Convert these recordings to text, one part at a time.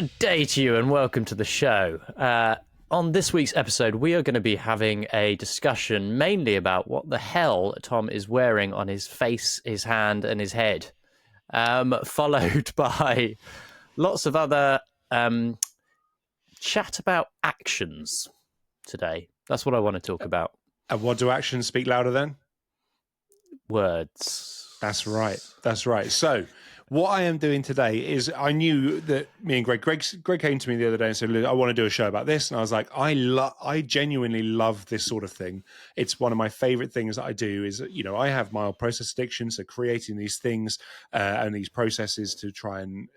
Good day to you and welcome to the show. On this week's episode, we are going to be having a discussion mainly about what the hell Tom is wearing on his face, his hand, and his head, followed by lots of other chat about actions today. That's what I want to talk about. And what do actions speak louder than? Words. That's right. That's right. So what I am doing today is I knew that me and Greg came to me the other day and said, I want to do a show about this. And I was like, I genuinely love this sort of thing. It's one of my favorite things that I do is, you know, I have mild process addiction. So creating these things and these processes to try and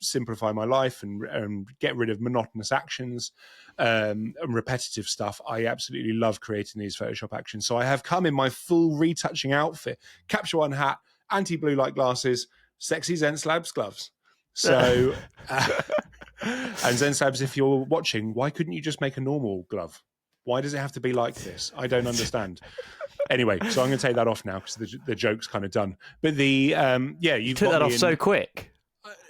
simplify my life and get rid of monotonous actions and repetitive stuff. I absolutely love creating these Photoshop actions. So I have come in my full retouching outfit, Capture One hat, anti-blue light glasses, sexy Zen Slabs gloves. So, and Zen Slabs, if you're watching, why couldn't you just make a normal glove? Why does it have to be like this? I don't understand. Anyway, so I'm going to take that off now because the joke's kind of done. But you took that off so quick.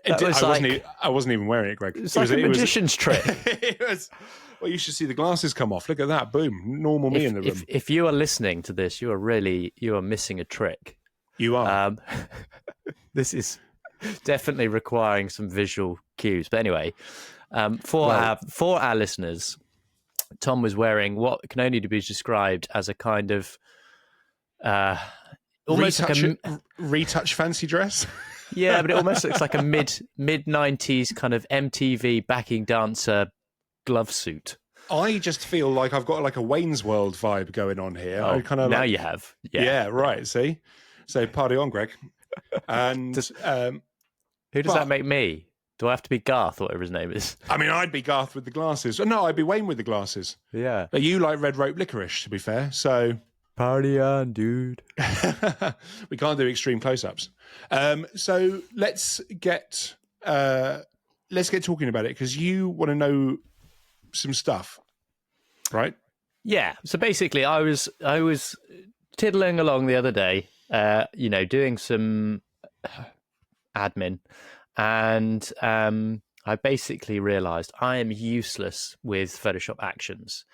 I wasn't even wearing it, Greg. It's like a magician's trick. Well, you should see the glasses come off. Look at that. Boom. Normal me in the room. If you are listening to this, you are missing a trick. You are. This is definitely requiring some visual cues. But anyway, for our listeners, Tom was wearing what can only be described as a kind of almost retouch fancy dress. Yeah, but it almost looks like a mid 90s kind of MTV backing dancer glove suit. I just feel like I've got like a Wayne's World vibe going on here. Oh, now you have. Yeah, right. See? So party on, Greg. And who does that make me? Do I have to be Garth, or whatever his name is? I mean, I'd be Garth with the glasses. No, I'd be Wayne with the glasses. Yeah. But you like red rope licorice, to be fair. So party on, dude. We can't do extreme close-ups. So let's get talking about it because you want to know some stuff, right? Yeah. So basically, I was tiddling along the other day, doing some admin, and I basically realized I am useless with Photoshop actions.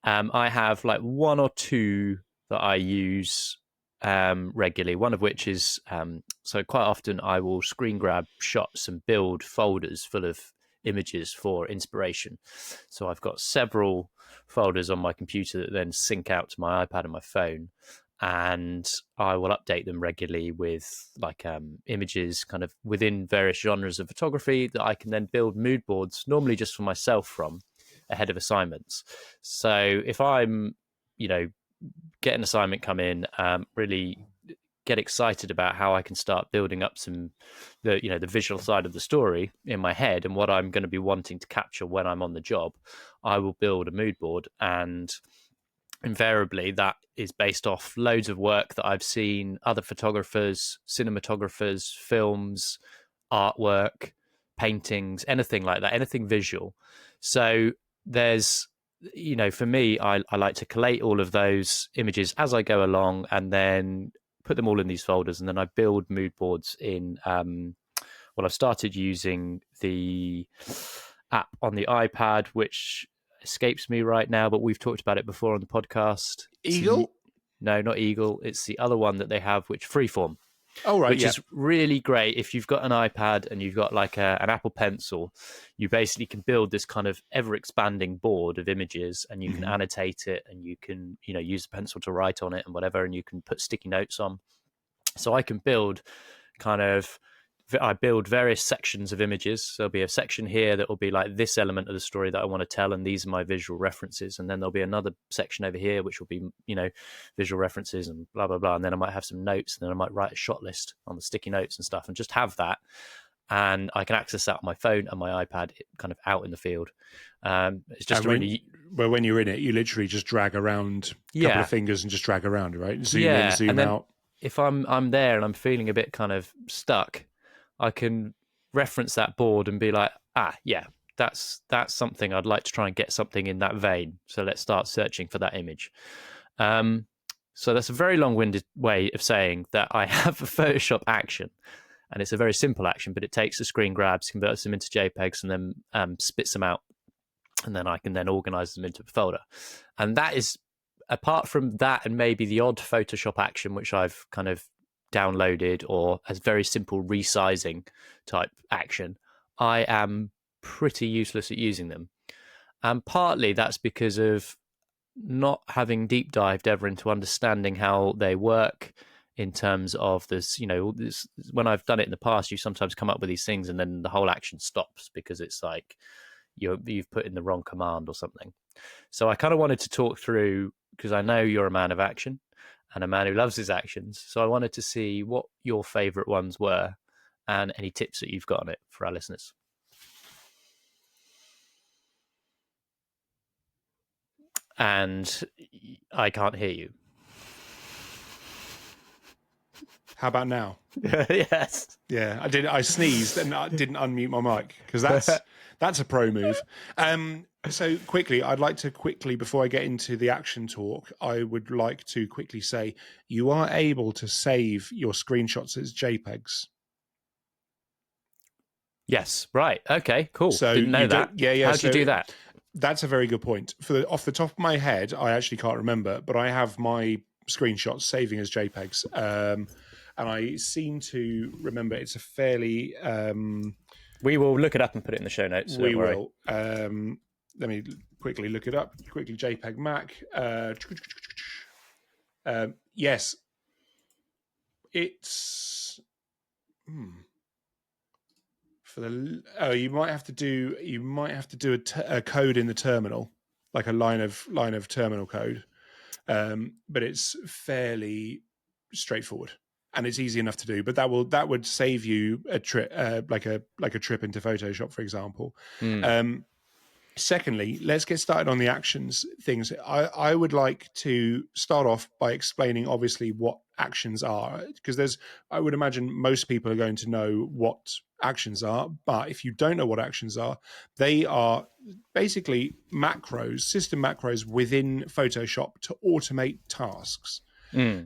I have like one or two that I use regularly, one of which is so quite often I will screen grab shots and build folders full of images for inspiration. So I've got several folders on my computer that then sync out to my iPad and my phone, and I will update them regularly with like images kind of within various genres of photography that I can then build mood boards, normally just for myself from ahead of assignments. So if I'm, get an assignment come in, really get excited about how I can start building up the visual side of the story in my head and what I'm going to be wanting to capture when I'm on the job, I will build a mood board. And invariably that is based off loads of work that I've seen other photographers, cinematographers, films, artwork, paintings, anything like that, anything visual. So there's, for me, I like to collate all of those images as I go along and then put them all in these folders. And then I build mood boards in, I've started using the app on the iPad, which escapes me right now, but we've talked about it before on the podcast. Eagle? No, not Eagle. It's the other one that they have, which Freeform. Oh, right. Which is really great. If you've got an iPad and you've got like an Apple Pencil, you basically can build this kind of ever-expanding board of images, and you can annotate it, and you can, use the pencil to write on it and whatever, and you can put sticky notes on. So I can build I build various sections of images. So there'll be a section here that will be like this element of the story that I want to tell, and these are my visual references. And then there'll be another section over here, which will be, visual references and blah, blah, blah. And then I might have some notes, and then I might write a shot list on the sticky notes and stuff and just have that. And I can access that on my phone and my iPad kind of out in the field. It's just well, when you're in it, you literally just drag around a couple of fingers and just drag around, right? Zoom in, zoom out. If I'm there and I'm feeling a bit kind of stuck, I can reference that board and be like, that's something I'd like to try and get something in that vein. So let's start searching for that image. So that's a very long-winded way of saying that I have a Photoshop action. and it's a very simple action, but it takes the screen grabs, converts them into JPEGs, and then spits them out, and then I can then organize them into a folder. And that is, apart from that and maybe the odd Photoshop action, which I've kind of downloaded, or as very simple resizing type action, I am pretty useless at using them. And partly that's because of not having deep dived ever into understanding how they work in terms of this, when I've done it in the past, you sometimes come up with these things and then the whole action stops because it's like you've put in the wrong command or something. So I kind of wanted to talk through, because I know you're a man of action and a man who loves his actions. So I wanted to see what your favorite ones were and any tips that you've got on it for our listeners. And I can't hear you. How about now? Yes. Yeah, I did. I sneezed and I didn't unmute my mic because that's a pro move. So quickly, I'd like to before I get into the action talk, I would like to quickly say you are able to save your screenshots as JPEGs. Yes. Right. Okay. Cool. So Didn't know that. Yeah. How'd you do that? That's a very good point. Off the top of my head, I actually can't remember, but I have my screenshots saving as JPEGs. And I seem to remember it's a fairly... we will look it up and put it in the show notes. So we will. Let me quickly look it up. Quickly, JPEG Mac. Yes. It's... you might have to do a code in the terminal, like a line of terminal code. But it's fairly straightforward. And it's easy enough to do, but that would save you a trip, like a trip into Photoshop, for example. Secondly, let's get started on the actions things. I would like to start off by explaining, obviously, what actions are, because I would imagine most people are going to know what actions are, but if you don't know what actions are, they are basically macros, system macros within Photoshop to automate tasks.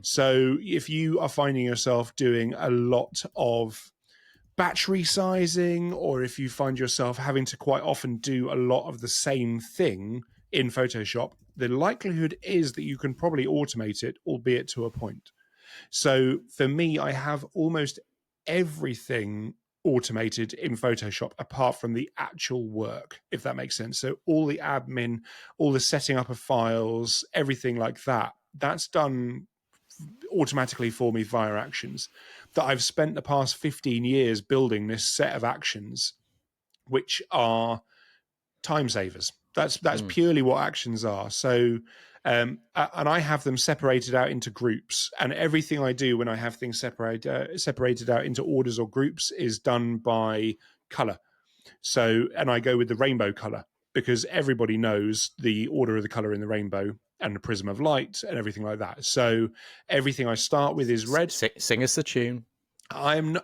So if you are finding yourself doing a lot of batch resizing, or if you find yourself having to quite often do a lot of the same thing in Photoshop, the likelihood is that you can probably automate it, albeit to a point. So for me, I have almost everything automated in Photoshop apart from the actual work, if that makes sense. So all the admin, all the setting up of files, everything like that, that's done automatically for me via actions. That I've spent the past 15 years building this set of actions, which are time savers. That's purely what actions are. So, and I have them separated out into groups. And everything I do when I have things separated out into orders or groups is done by color. So, and I go with the rainbow color because everybody knows the order of the color in the rainbow and the prism of light and everything like that. So everything I start with is red. Sing us the tune. I'm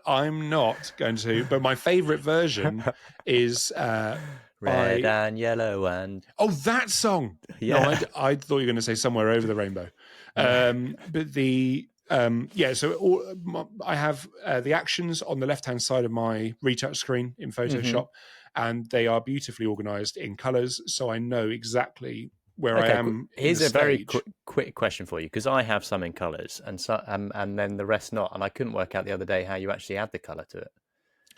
not going to, but my favorite version is red and yellow and... Oh, that song. Yeah. No, I thought you were going to say Somewhere Over the Rainbow. But the... so I have the actions on the left-hand side of my retouch screen in Photoshop, and they are beautifully organized in colors, so I know exactly where I am. Here's a very quick question for you, because I have some in colors and then the rest not, and I couldn't work out the other day how you actually add the color to it.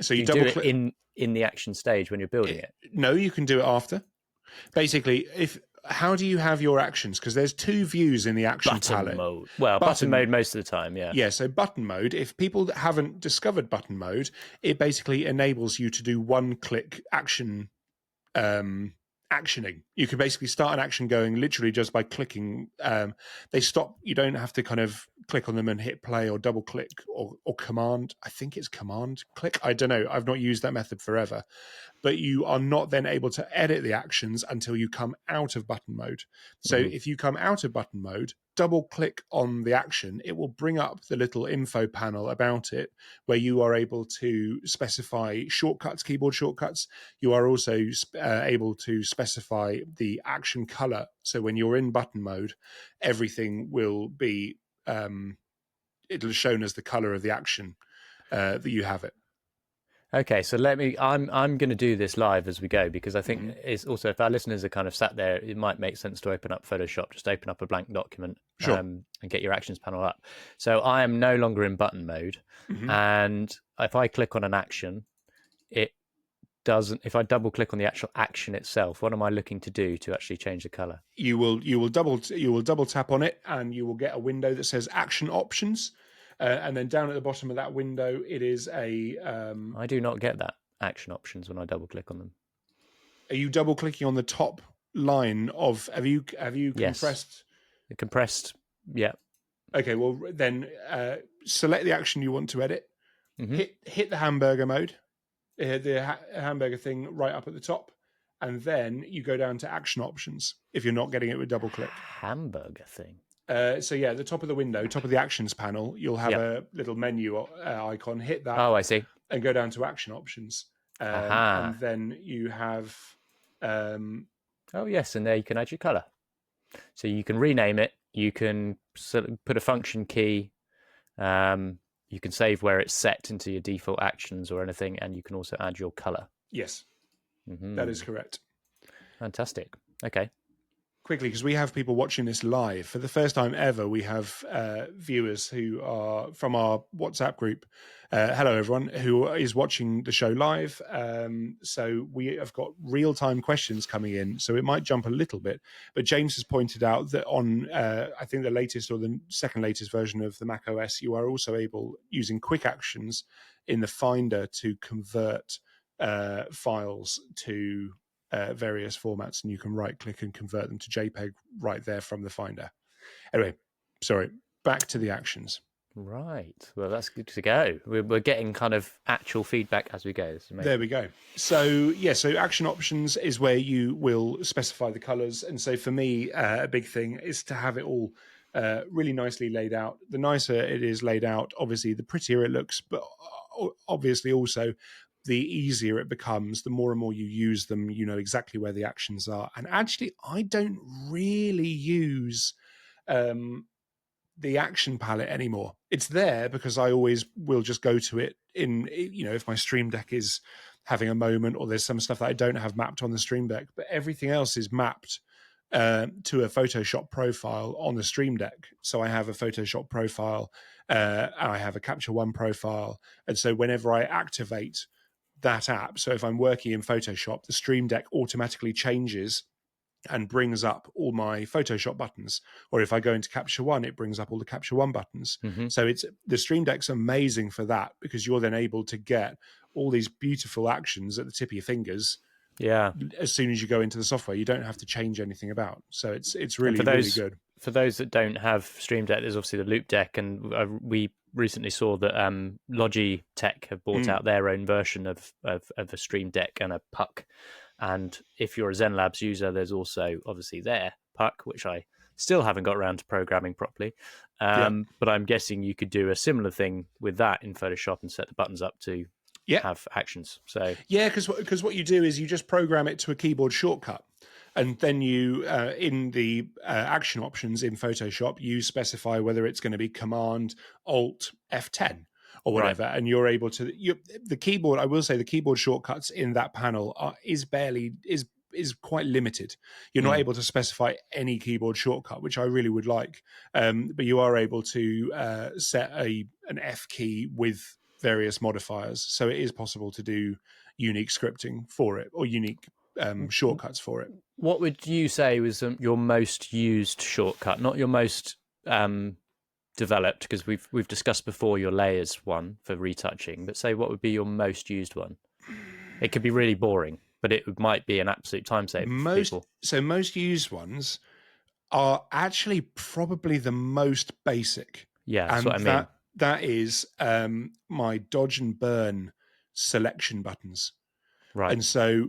So you double click in the action stage when you're building it? No, you can do it after. Basically, how do you have your actions? Because there's two views in the action palette. Mode. Well, button mode most of the time, yeah. Yeah, so button mode, if people haven't discovered button mode, it basically enables you to do one-click action actioning. You can basically start an action going literally just by clicking. They stop. You don't have to kind of click on them and hit play or double click or command. I think it's command click. I don't know. I've not used that method forever. But you are not then able to edit the actions until you come out of button mode. So if you come out of button mode, double click on the action, it will bring up the little info panel about it where you are able to specify shortcuts, keyboard shortcuts. You are also able to specify the action color. So when you're in button mode, everything will be, it'll shown as the color of the action that you have it. Okay, so I'm going to do this live as we go, because I think Hmm. it's also, if our listeners are kind of sat there, it might make sense to open up Photoshop. Just open up a blank document, Sure. and get your actions panel up. So I am no longer in button mode, Hmm. and if I click on an action, it doesn't. If I double click on the actual action itself, what am I looking to do to actually change the color? You will double tap on it, and you will get a window that says Action Options, and then down at the bottom of that window, it is a. I do not get that action options when I double click on them. Are you double clicking on the top line of? Have you Yes, compressed? the compressed. Yeah. Okay, well then select the action you want to edit. Hmm. Hit the hamburger mode, the hamburger thing right up at the top, and then you go down to Action Options if you're not getting it with double click. Hamburger thing. So yeah, at the top of the window, top of the actions panel, you'll have Yep. a little menu icon. Hit that Oh, I see. and go down to Action Options, and Aha. then you have. Um, Oh, yes, and there you can add your color. So you can rename it. You can put a function key. Um, you can save where it's set into your default actions or anything, and you can also add your color. yes, that is Hmm. correct. Fantastic. Okay. Quickly, because we have people watching this live for the first time ever. We have viewers who are from our WhatsApp group. Hello, everyone who is watching the show live. So we have got real-time questions coming in, so it might jump a little bit. But James has pointed out that on, I think, the latest or the second latest version of the Mac OS, you are also able, using quick actions in the Finder, to convert files to various formats, and you can right click and convert them to JPEG right there from the Finder. Anyway, sorry, back to the actions. Right. Well, that's good to go. We're getting kind of actual feedback as we go. It's amazing. There we go. So yeah, so action options is where you will specify the colors. And so for me, a big thing is to have it all really nicely laid out. The nicer it is laid out, obviously, the prettier it looks, but obviously also the easier it becomes. The more and more you use them, you know exactly where the actions are. And actually, I don't really use the action palette anymore. It's there because I always will just go to it in, if my Stream Deck is having a moment or there's some stuff that I don't have mapped on the Stream Deck, but everything else is mapped to a Photoshop profile on the Stream Deck. So I have a Photoshop profile, I have a Capture One profile. And so whenever I activate that app, so if I'm working in Photoshop, the Stream Deck automatically changes and brings up all my Photoshop buttons. Or if I go into Capture One, it brings up all the Capture One buttons. Hmm. So it's the Stream Deck's amazing for that, because you're then able to get all these beautiful actions at the tip of your fingers Yeah. as soon as you go into the software. You don't have to change anything about. So it's And really, really good. for those that don't have Stream Deck, there's obviously the Loop Deck, and we recently saw that Logitech have brought out their own version of a Stream Deck and a Puck. And if you're a Zen Labs user, there's also obviously their Puck, which I still haven't got around to programming properly. Yeah. But I'm guessing you could do a similar thing with that in Photoshop and set the buttons up to Yeah. have actions. So Yeah, because what you do is you just program it to a keyboard shortcut, and then you in the action options in Photoshop, you specify whether it's going to be Command Alt F10 or right. whatever, and you're able to. The keyboard, I will say, the keyboard shortcuts in that panel is quite limited. You're not able to specify any keyboard shortcut, which I really would like, but you are able to set an F key with various modifiers, so it is possible to do unique scripting for it or unique shortcuts for it. What would you say was your most used shortcut? Not your most developed, because we've discussed before your layers one for retouching, but say what would be your most used one? It could be really boring, but it might be an absolute time saver for people. Most used ones are actually probably the most basic, Yeah, that's and what I mean. that is my dodge and burn selection buttons. Right. And so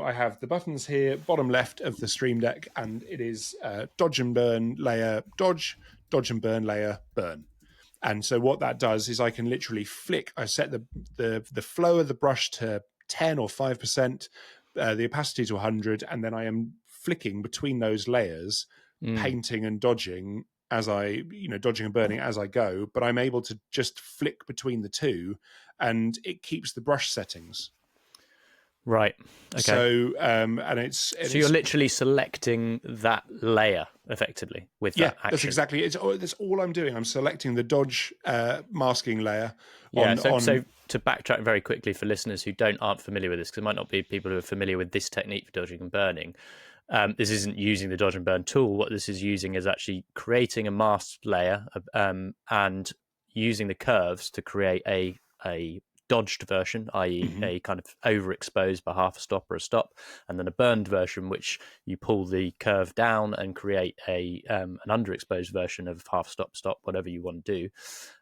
I have the buttons here, bottom left of the Stream Deck, and it is dodge and burn layer, dodge and burn layer, burn. And so what that does is I can literally flick. I set the flow of the brush to 10 or 5%, the opacity to 100, and then I am flicking between those layers, painting and dodging as I, dodging and burning as I go, but I'm able to just flick between the two, and it keeps the brush settings. Right. Okay. So, and So you're literally selecting that layer effectively with yeah, that action. that's exactly it. That's all I'm doing. I'm selecting the dodge masking layer. Yeah. So to backtrack very quickly for listeners who aren't familiar with this, because it might not be people who are familiar with this technique for dodging and burning. This isn't using the dodge and burn tool. What this is using is actually creating a masked layer and using the curves to create a dodged version, i.e. a kind of overexposed by half a stop or a stop, and then a burned version, which you pull the curve down and create an underexposed version of half stop, whatever you want to do.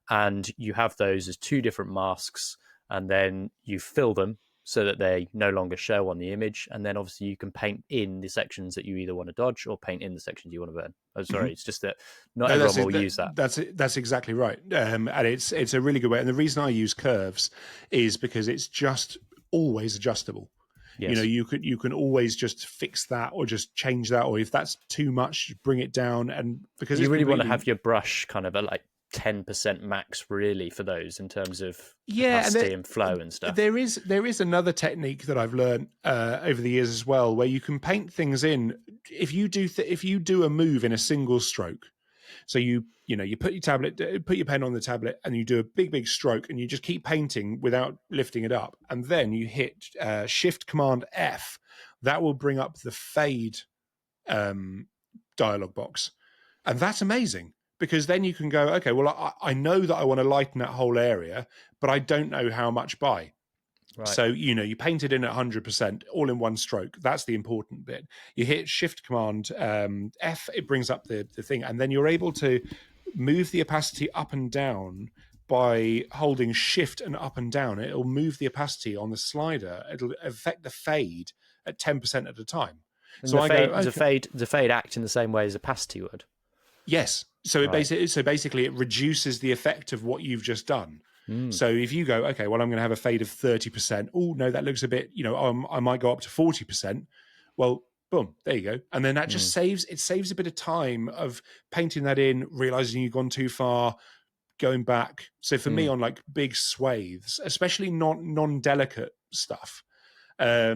And you have those as two different masks, and then you fill them so that they no longer show on the image. And then obviously you can paint in the sections that you either want to dodge or paint in the sections you want to burn. Oh, sorry, it's just that not everyone will use that. That's exactly right. And it's a really good way. And the reason I use curves is because it's just always adjustable. Yes. You can always just fix that or just change that, or if that's too much, bring it down. And because you really want to have your brush kind of like 10% max really for those in terms of capacity and flow and stuff. There is another technique that I've learned over the years as well, where you can paint things in. If you do a move in a single stroke, so you put your pen on the tablet and you do a big stroke and you just keep painting without lifting it up, and then you hit Shift Command F, that will bring up the fade dialog box, and that's amazing. Because then you can go, okay, well, I know that I want to lighten that whole area, but I don't know how much by. Right. So, you paint it in at 100%, all in one stroke. That's the important bit. You hit Shift Command F, it brings up the thing, and then you're able to move the opacity up and down by holding Shift and up and down. It'll move the opacity on the slider. It'll affect the fade at 10% at a time. And so the fade act in the same way as opacity would? Yes. So basically it reduces the effect of what you've just done. So if you go, okay, well, I'm going to have a fade of 30%. Oh, no, that looks a bit, I might go up to 40%. Well, boom, there you go. And then that just saves a bit of time of painting that in, realizing you've gone too far, going back. So for me on like big swathes, especially non-delicate stuff, I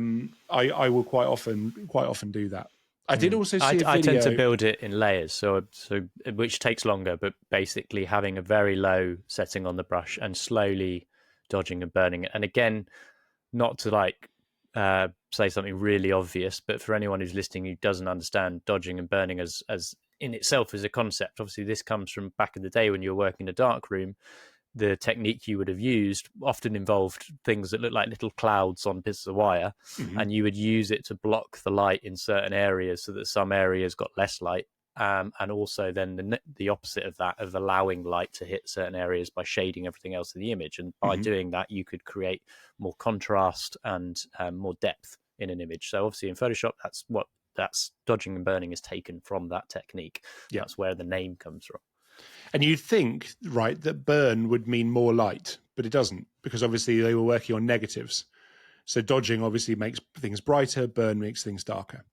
will quite often do that. I did also see a video. I tend to build it in layers, so which takes longer, but basically having a very low setting on the brush and slowly dodging and burning it. And again, not to say something really obvious, but for anyone who's listening who doesn't understand dodging and burning as in itself as a concept, obviously this comes from back in the day when you were working in a dark room. The technique you would have used often involved things that look like little clouds on pieces of wire, and you would use it to block the light in certain areas so that some areas got less light, and also then the opposite of that, of allowing light to hit certain areas by shading everything else in the image. And by doing that, you could create more contrast and more depth in an image. So obviously in Photoshop, that's dodging and burning is taken from that technique. Yeah. That's where the name comes from. And you'd think, right, that burn would mean more light, but it doesn't, because obviously they were working on negatives. So dodging obviously makes things brighter, burn makes things darker.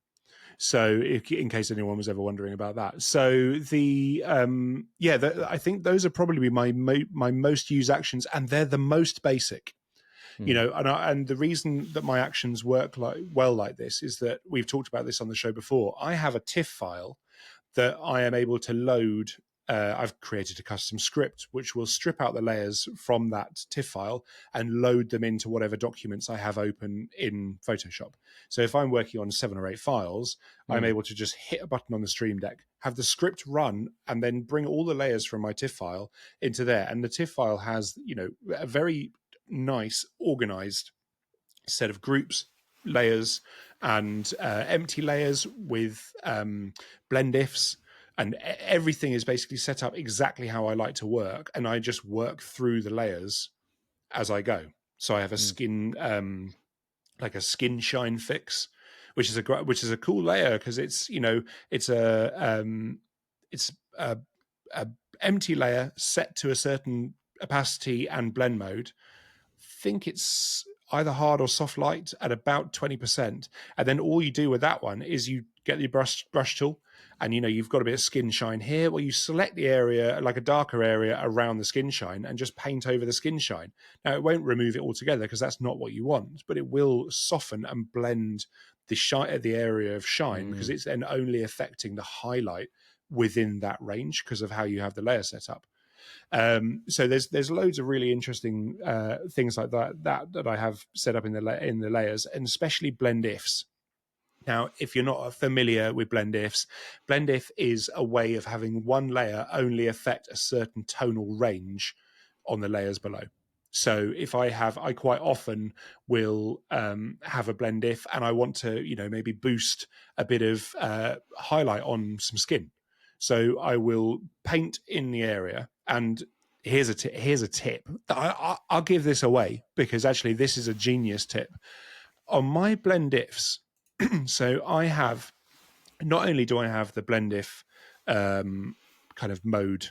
So in case anyone was ever wondering about that. So I think those are probably my most used actions, and they're the most basic. And the reason that my actions work like this is that we've talked about this on the show before. I have a TIFF file that I am able to load. I've created a custom script which will strip out the layers from that TIFF file and load them into whatever documents I have open in Photoshop. So if I'm working on 7 or 8 files, I'm able to just hit a button on the Stream Deck, have the script run, and then bring all the layers from my TIFF file into there. And the TIFF file has, a very nice organized set of groups, layers, and empty layers with blend ifs. And everything is basically set up exactly how I like to work. And I just work through the layers as I go. So I have a skin, like a skin shine fix, which is a cool layer because it's a empty layer set to a certain opacity and blend mode. either hard or soft light at about 20%. And then all you do with that one is you get your brush tool, and you've got a bit of skin shine here. Well, you select the area, like a darker area around the skin shine, and just paint over the skin shine. Now, it won't remove it altogether because that's not what you want, but it will soften and blend the area of shine, because it's then only affecting the highlight within that range because of how you have the layer set up. So there's loads of really interesting things like that I have set up in the layers, and especially blend ifs. Now, if you're not familiar with blend ifs, blend if is a way of having one layer only affect a certain tonal range on the layers below. So if I quite often will have a blend if, and I want to, maybe boost a bit of highlight on some skin. So I will paint in the area, and here's a tip. I'll give this away because actually this is a genius tip. On my blend ifs, so I have, not only do I have the blend if kind of mode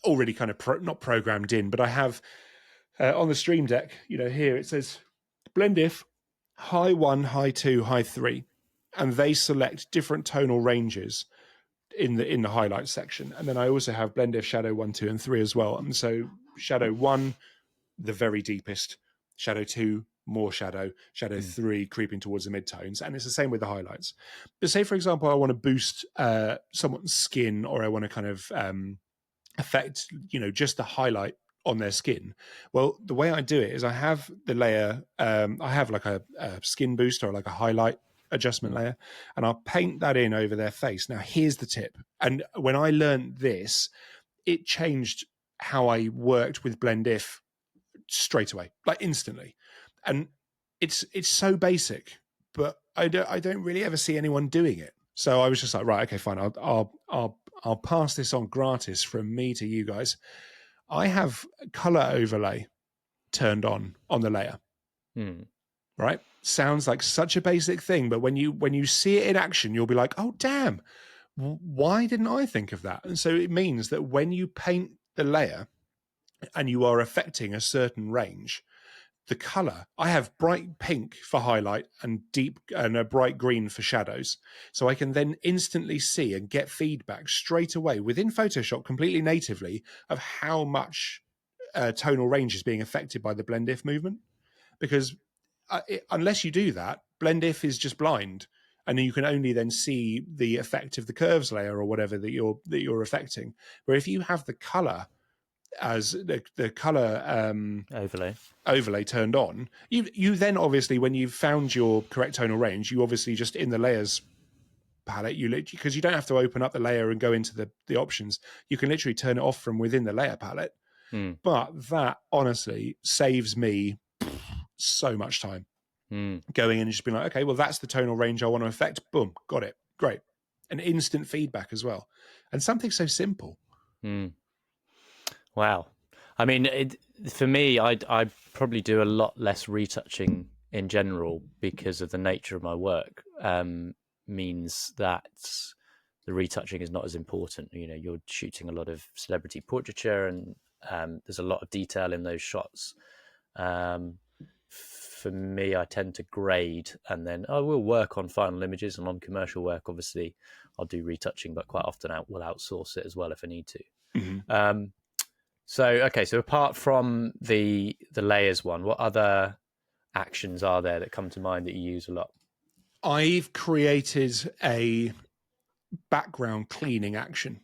already kind of not programmed in, but I have on the Stream Deck, here it says blend if high 1, high 2, high 3, and they select different tonal ranges in the highlight section. And then I also have blend if shadow 1, 2, and 3 as well. And so shadow 1, the very deepest, shadow 2, more shadow 3 creeping towards the midtones, and it's the same with the highlights. But say, for example, I want to boost someone's skin, or I want to kind of affect, just the highlight on their skin. Well, the way I do it is I have the layer, I have like a skin boost or like a highlight adjustment layer, and I'll paint that in over their face. Now, here's the tip. And when I learned this, it changed how I worked with blend if straight away, like instantly. And it's so basic, but I don't really ever see anyone doing it. So I was just like, right, okay, fine. I'll pass this on gratis from me to you guys. I have color overlay turned on the layer. Right? Sounds like such a basic thing, but when you see it in action, you'll be like, oh damn, why didn't I think of that? And so it means that when you paint the layer and you are affecting a certain range, the color, I have bright pink for highlight and a bright green for shadows. So I can then instantly see and get feedback straight away within Photoshop completely natively of how much tonal range is being affected by the blend if movement. Because unless you do that, blend if is just blind, and you can only then see the effect of the curves layer or whatever that you're affecting. Where if you have the color as the color overlay turned on, you then obviously, when you've found your correct tonal range, you obviously just in the layers palette, because you don't have to open up the layer and go into the options, you can literally turn it off from within the layer palette. But that honestly saves me so much time going in and just being like, okay, well, that's the tonal range I want to affect. Boom, got it. Great. And instant feedback as well. And something so simple. Wow. I mean, for me, I probably do a lot less retouching in general because of the nature of my work. Means that the retouching is not as important. You're shooting a lot of celebrity portraiture, and there's a lot of detail in those shots. For me, I tend to grade, and then I will work on final images, and on commercial work, obviously, I'll do retouching, but quite often will outsource it as well if I need to. So apart from the layers one, what other actions are there that come to mind that you use a lot? I've created a background cleaning action.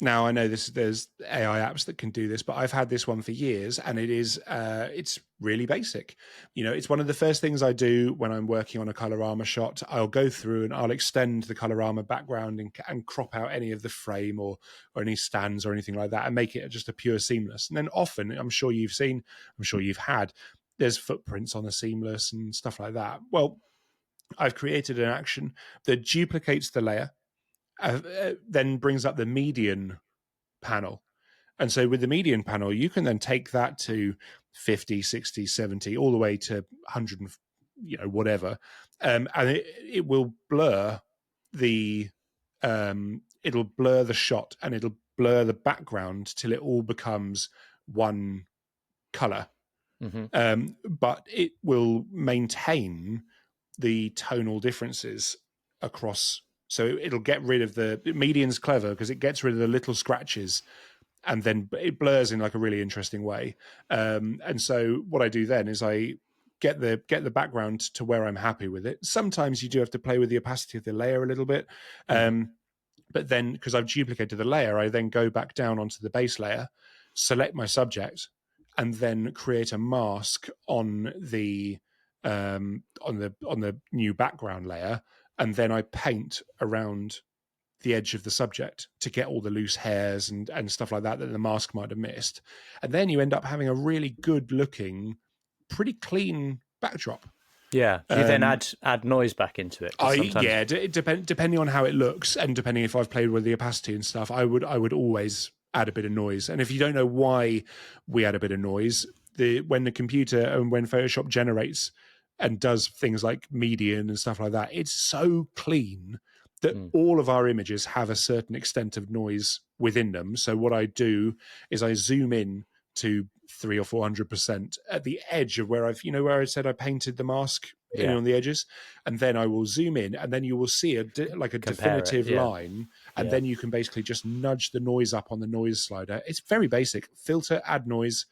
Now, I know there's AI apps that can do this, but I've had this one for years, and it's really basic. It's one of the first things I do when I'm working on a colorama shot. I'll go through and I'll extend the colorama background and crop out any of the frame or any stands or anything like that, and make it just a pure seamless. And then often, I'm sure you've had, there's footprints on the seamless and stuff like that. Well, I've created an action that duplicates the layer, then brings up the median panel. And so with the median panel, you can then take that to 50, 60, 70, all the way to 100, whatever. And it will blur it'll blur the shot, and it'll blur the background till it all becomes one color. but it will maintain the tonal differences across. So it'll get rid of the median's clever because it gets rid of the little scratches, and then it blurs in like a really interesting way. And so what I do then is I get the background to where I'm happy with it. Sometimes you do have to play with the opacity of the layer a little bit. But then, because I've duplicated the layer, I then go back down onto the base layer, select my subject, and then create a mask on the new background layer, and then I paint around the edge of the subject to get all the loose hairs and stuff like that the mask might have missed. And then you end up having a really good looking, pretty clean backdrop. Yeah. Do you then add noise back into it? Depending on how it looks and depending if I've played with the opacity and stuff, I would always add a bit of noise. And if you don't know why we add a bit of noise, when the computer and when Photoshop generates and does things like median and stuff like that, it's so clean that all of our images have a certain extent of noise within them. So what I do is I zoom in to 300 or 400% at the edge of where where I said I painted the mask in on the edges, and then I will zoom in, and then you will see a definitive line, and then you can basically just nudge the noise up on the noise slider. It's very basic: filter, add noise,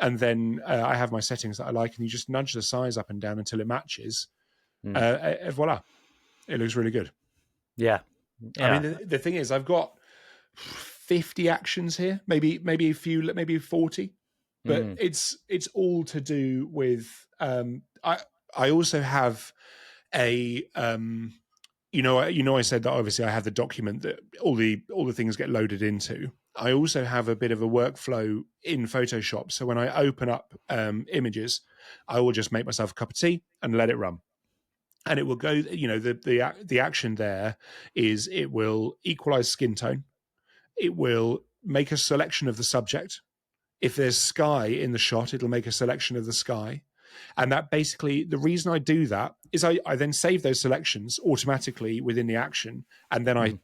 and then I have my settings that I like, and you just nudge the size up and down until it matches. Voila, it looks really good. Yeah. I mean, the thing is, I've got 50 actions here, maybe a few, maybe 40, but it's all to do with. I also have a I said that obviously I have the document that all the things get loaded into. I also have a bit of a workflow in Photoshop, so when I open up images, I will just make myself a cup of tea and let it run. And it will go, the action there is it will equalize skin tone. It will make a selection of the subject. If there's sky in the shot, it'll make a selection of the sky. And that basically, the reason I do that is I then save those selections automatically within the action. And then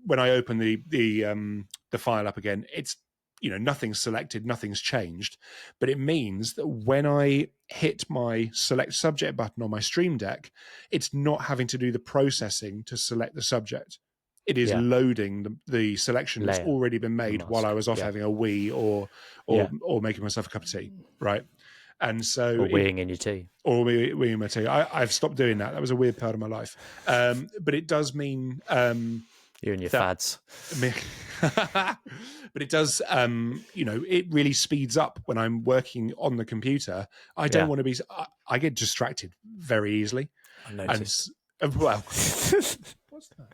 when I open the file up again, it's, nothing's selected, nothing's changed. But it means that when I hit my select subject button on my Stream Deck, it's not having to do the processing to select the subject. It is loading the selection that's already been made while I was off having a wee or making myself a cup of tea, right? And so, or weeing in your tea, or weeing in my tea. I've stopped doing that. That was a weird part of my life, but it does mean you and your fads. But it does, it really speeds up when I'm working on the computer. I don't want to be. I get distracted very easily. I noticed. Well, what's that?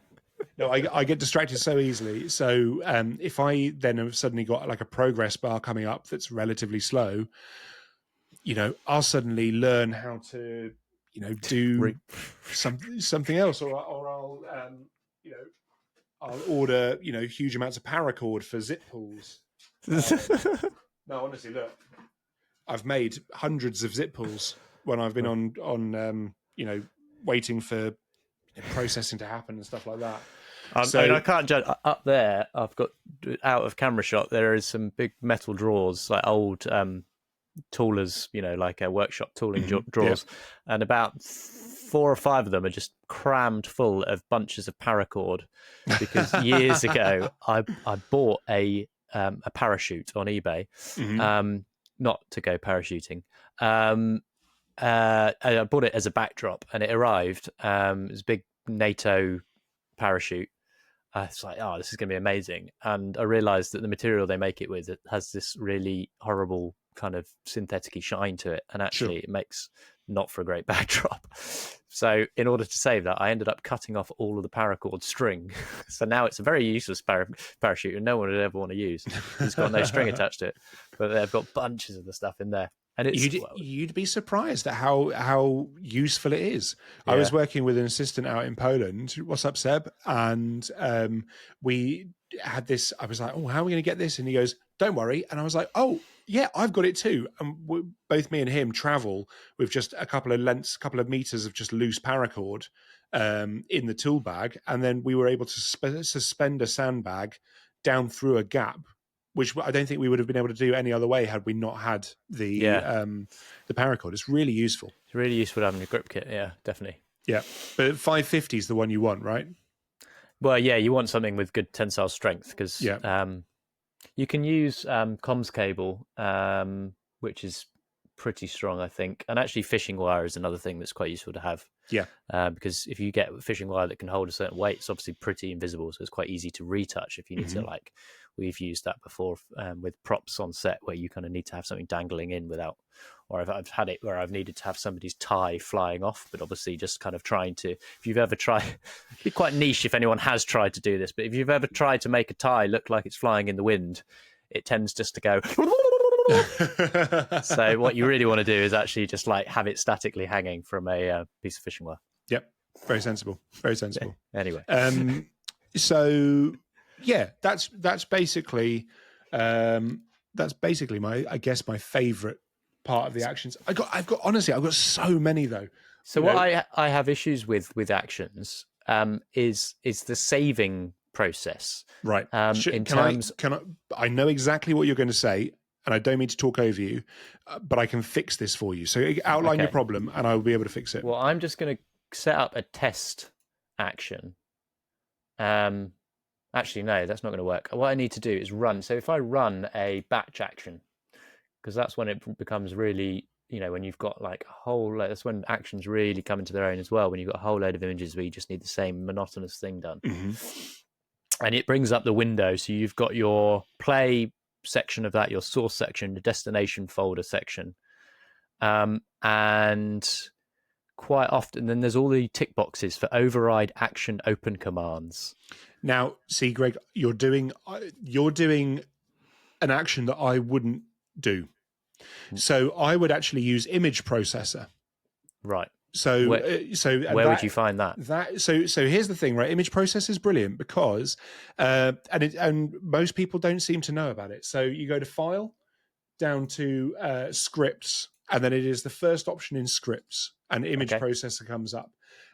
No, I get distracted so easily. So if I then have suddenly got like a progress bar coming up that's relatively slow, I'll suddenly learn how to, do something else, or I'll, I'll order, huge amounts of paracord for zip pulls. No, honestly, look, I've made hundreds of zip pulls when I've been on waiting for processing to happen and stuff like that. I can't judge. Up there, I've got out of camera shot. There is some big metal drawers, like old toolers, like a workshop tooling drawers, and about 4 or 5 of them are just crammed full of bunches of paracord. Because years ago, I bought a parachute on eBay, not to go parachuting. I bought it as a backdrop, and it arrived. It was a big NATO parachute. It's like, oh, this is going to be amazing. And I realized that the material they make it with, it has this really horrible kind of synthetic-y shine to it. And actually it makes not for a great backdrop. So in order to save that, I ended up cutting off all of the paracord string. So now it's a very useless parachute and no one would ever want to use. It's got no string attached to it. But they've got bunches of the stuff in there. And you'd be surprised at how useful it is. Yeah. I was working with an assistant out in Poland. What's up, Seb? And we had this. I was like, "Oh, how are we going to get this?" And he goes, "Don't worry." And I was like, "Oh, yeah, I've got it too." And both me and him travel with just a couple of meters of just loose paracord in the tool bag, and then we were able to suspend a sandbag down through a gap which I don't think we would have been able to do any other way had we not had the paracord. It's really useful. It's really useful having a grip kit. Yeah, definitely. Yeah, but 550 is the one you want, right? Well, yeah, you want something with good tensile strength because you can use comms cable, which is pretty strong, I think. And actually, fishing wire is another thing that's quite useful to have. Yeah. Because if you get fishing wire that can hold a certain weight, it's obviously pretty invisible, so it's quite easy to retouch if you need to, like, we've used that before with props on set where you kind of need to have something dangling in without, or I've had it where I've needed to have somebody's tie flying off, but obviously just kind of trying to, if you've ever tried, it'd be quite niche if anyone has tried to do this, but if you've ever tried to make a tie look like it's flying in the wind, it tends just to go. So what you really want to do is actually just like have it statically hanging from a piece of fishing wire. Yep. Very sensible. Very sensible. Yeah. Anyway. So yeah, that's basically my, I guess, my favorite part of the actions. I've got honestly, I've got so many though. So what I have issues with actions is the saving process. Right. I know exactly what you're going to say, and I don't mean to talk over you, but I can fix this for you. So outline your problem, and I will be able to fix it. Well, I'm just going to set up a test action. Actually, no, that's not going to work. What I need to do is run. So if I run a batch action, because that's when it becomes really, when you've got like a whole load, that's when actions really come into their own as well, when you've got a whole load of images where you just need the same monotonous thing done. And it brings up the window. So you've got your play section of that, your source section, the destination folder section. And quite often, then there's all the tick boxes for override action open commands. Now, see, Greg, you're doing an action that I wouldn't do. So I would actually use image processor. Right. So where would you find that? So here's the thing, right? Image processor is brilliant because and most people don't seem to know about it. So you go to File, down to Scripts, and then it is the first option in Scripts, and Image Processor comes up.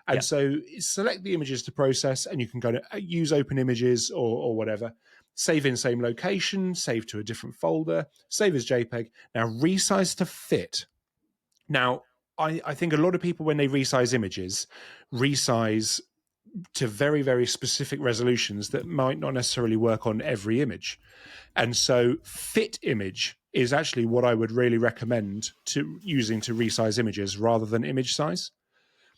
And so select the images to process, and you can go to use open images or whatever. Save in same location, save to a different folder, save as JPEG. Now resize to fit. Now, I think a lot of people, when they resize images, resize to very, very specific resolutions that might not necessarily work on every image. And so fit image is actually what I would really recommend to using to resize images rather than image size.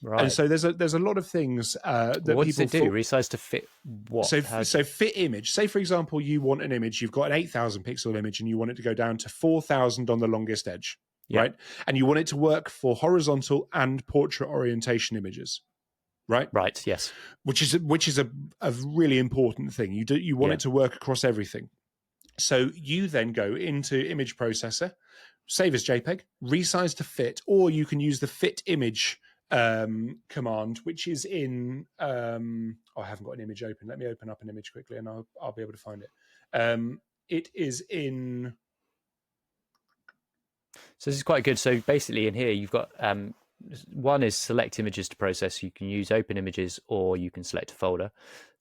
Right. And so there's a lot of things that what people does it do? Resize to fit what? So fit image. Say, for example, you want an image, you've got an 8,000 pixel image and you want it to go down to 4,000 on the longest edge, right? And you want it to work for horizontal and portrait orientation images, right? Right, yes. Which is a really important thing. You want it to work across everything. So you then go into image processor, save as JPEG, resize to fit, or you can use the fit image command, which is in I haven't got an image open. Let me open up an image quickly and I'll be able to find it. It is in, so this is quite good. So basically in here you've got one is select images to process. You can use open images or you can select a folder.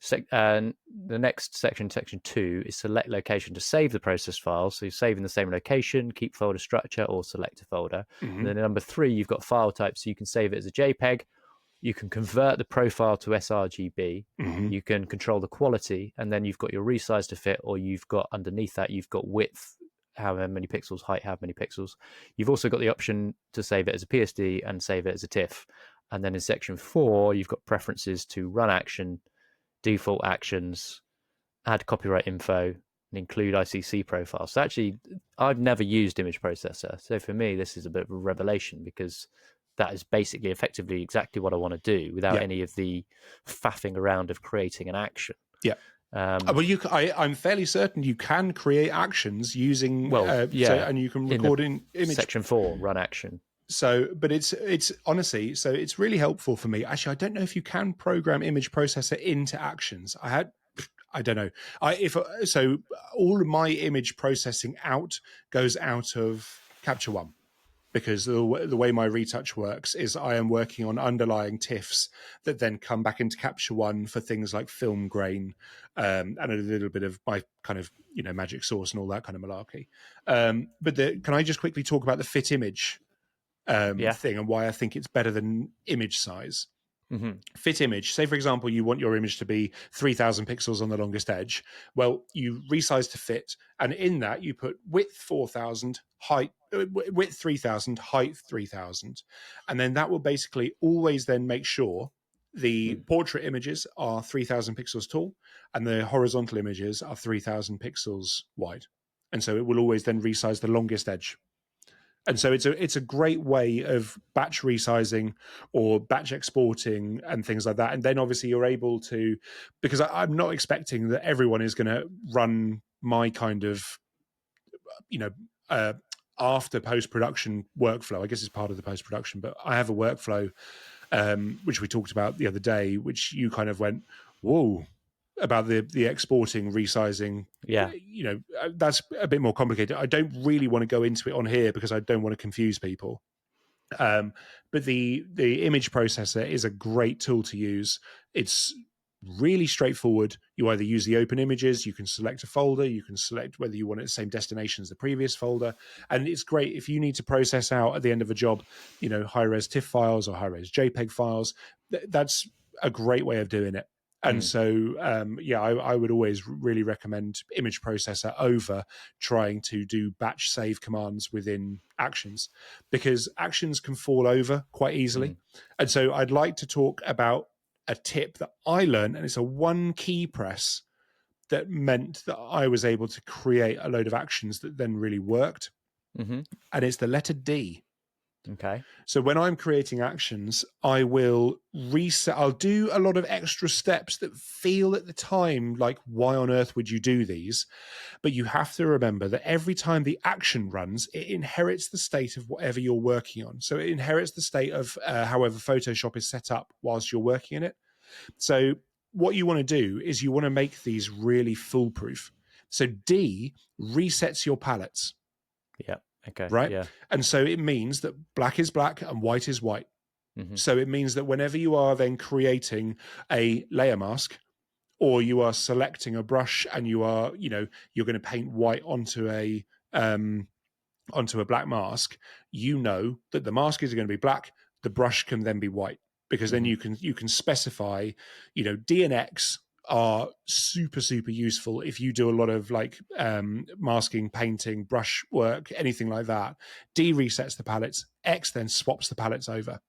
The next section 2, is select location to save the process file. So you save in the same location, keep folder structure, or select a folder. And then number 3, you've got file type. So you can save it as a JPEG. You can convert the profile to sRGB. You can control the quality. And then you've got your resize to fit, or you've got underneath that, you've got width, how many pixels, height, how many pixels. You've also got the option to save it as a PSD and save it as a TIFF. And then in section 4, you've got preferences to run action, default actions, add copyright info, and include ICC profiles. So actually, I've never used image processor. So for me, this is a bit of a revelation because that is basically effectively exactly what I want to do without any of the faffing around of creating an action. Yeah. Well, I'm fairly certain you can create actions using and you can record in image. Section 4, run action. So, but it's honestly, so it's really helpful for me. Actually, I don't know if you can program image processor into actions. I don't know. So all of my image processing goes out of Capture One. because the way my retouch works is I am working on underlying TIFFs that then come back into Capture One for things like film grain, and a little bit of my kind of magic sauce and all that kind of malarkey. But can I just quickly talk about the fit image Yeah. thing and why I think it's better than image size? Hmm. Fit image, say for example you want your image to be 3000 pixels on the longest edge. Well, you resize to fit, and in that you put width 4000, height width 3000, height 3000, and then that will basically always then make sure the portrait images are 3000 pixels tall and the horizontal images are 3000 pixels wide, and so it will always then resize the longest edge. And so it's a great way of batch resizing or batch exporting and things like that. And then obviously you're able to, because I'm not expecting that everyone is going to run my kind of, uh, after post-production workflow. I guess it's part of the post-production, but I have a workflow, which we talked about the other day, which you kind of went, whoa, about the exporting, resizing. Yeah. That's a bit more complicated. I don't really want to go into it on here because I don't want to confuse people. But the image processor is a great tool to use. It's really straightforward. You either use the open images, you can select a folder, you can select whether you want it the same destination as the previous folder. And it's great if you need to process out at the end of a job, high-res TIFF files or high-res JPEG files. That's a great way of doing it. And so, I would always really recommend image processor over trying to do batch save commands within Actions, because Actions can fall over quite easily. And so I'd like to talk about a tip that I learned, and it's a one key press that meant that I was able to create a load of actions that then really worked. Hmm. And it's the letter D. Okay. So when I'm creating actions, I will reset. I'll do a lot of extra steps that feel at the time like, why on earth would you do these? But you have to remember that every time the action runs, it inherits the state of whatever you're working on. So it inherits the state of however Photoshop is set up whilst you're working in it. So what you want to do is you want to make these really foolproof. So D resets your palettes. Yeah. Okay. Right. Yeah. And so it means that black is black and white is white. Mm-hmm. So it means that whenever you are then creating a layer mask, or you are selecting a brush and you are, you're going to paint white onto a black mask, that the mask is going to be black, the brush can then be white, because then you can specify, D and X are super, super useful if you do a lot of like masking, painting, brush work, anything like that. D resets the palettes, X then swaps the palettes over.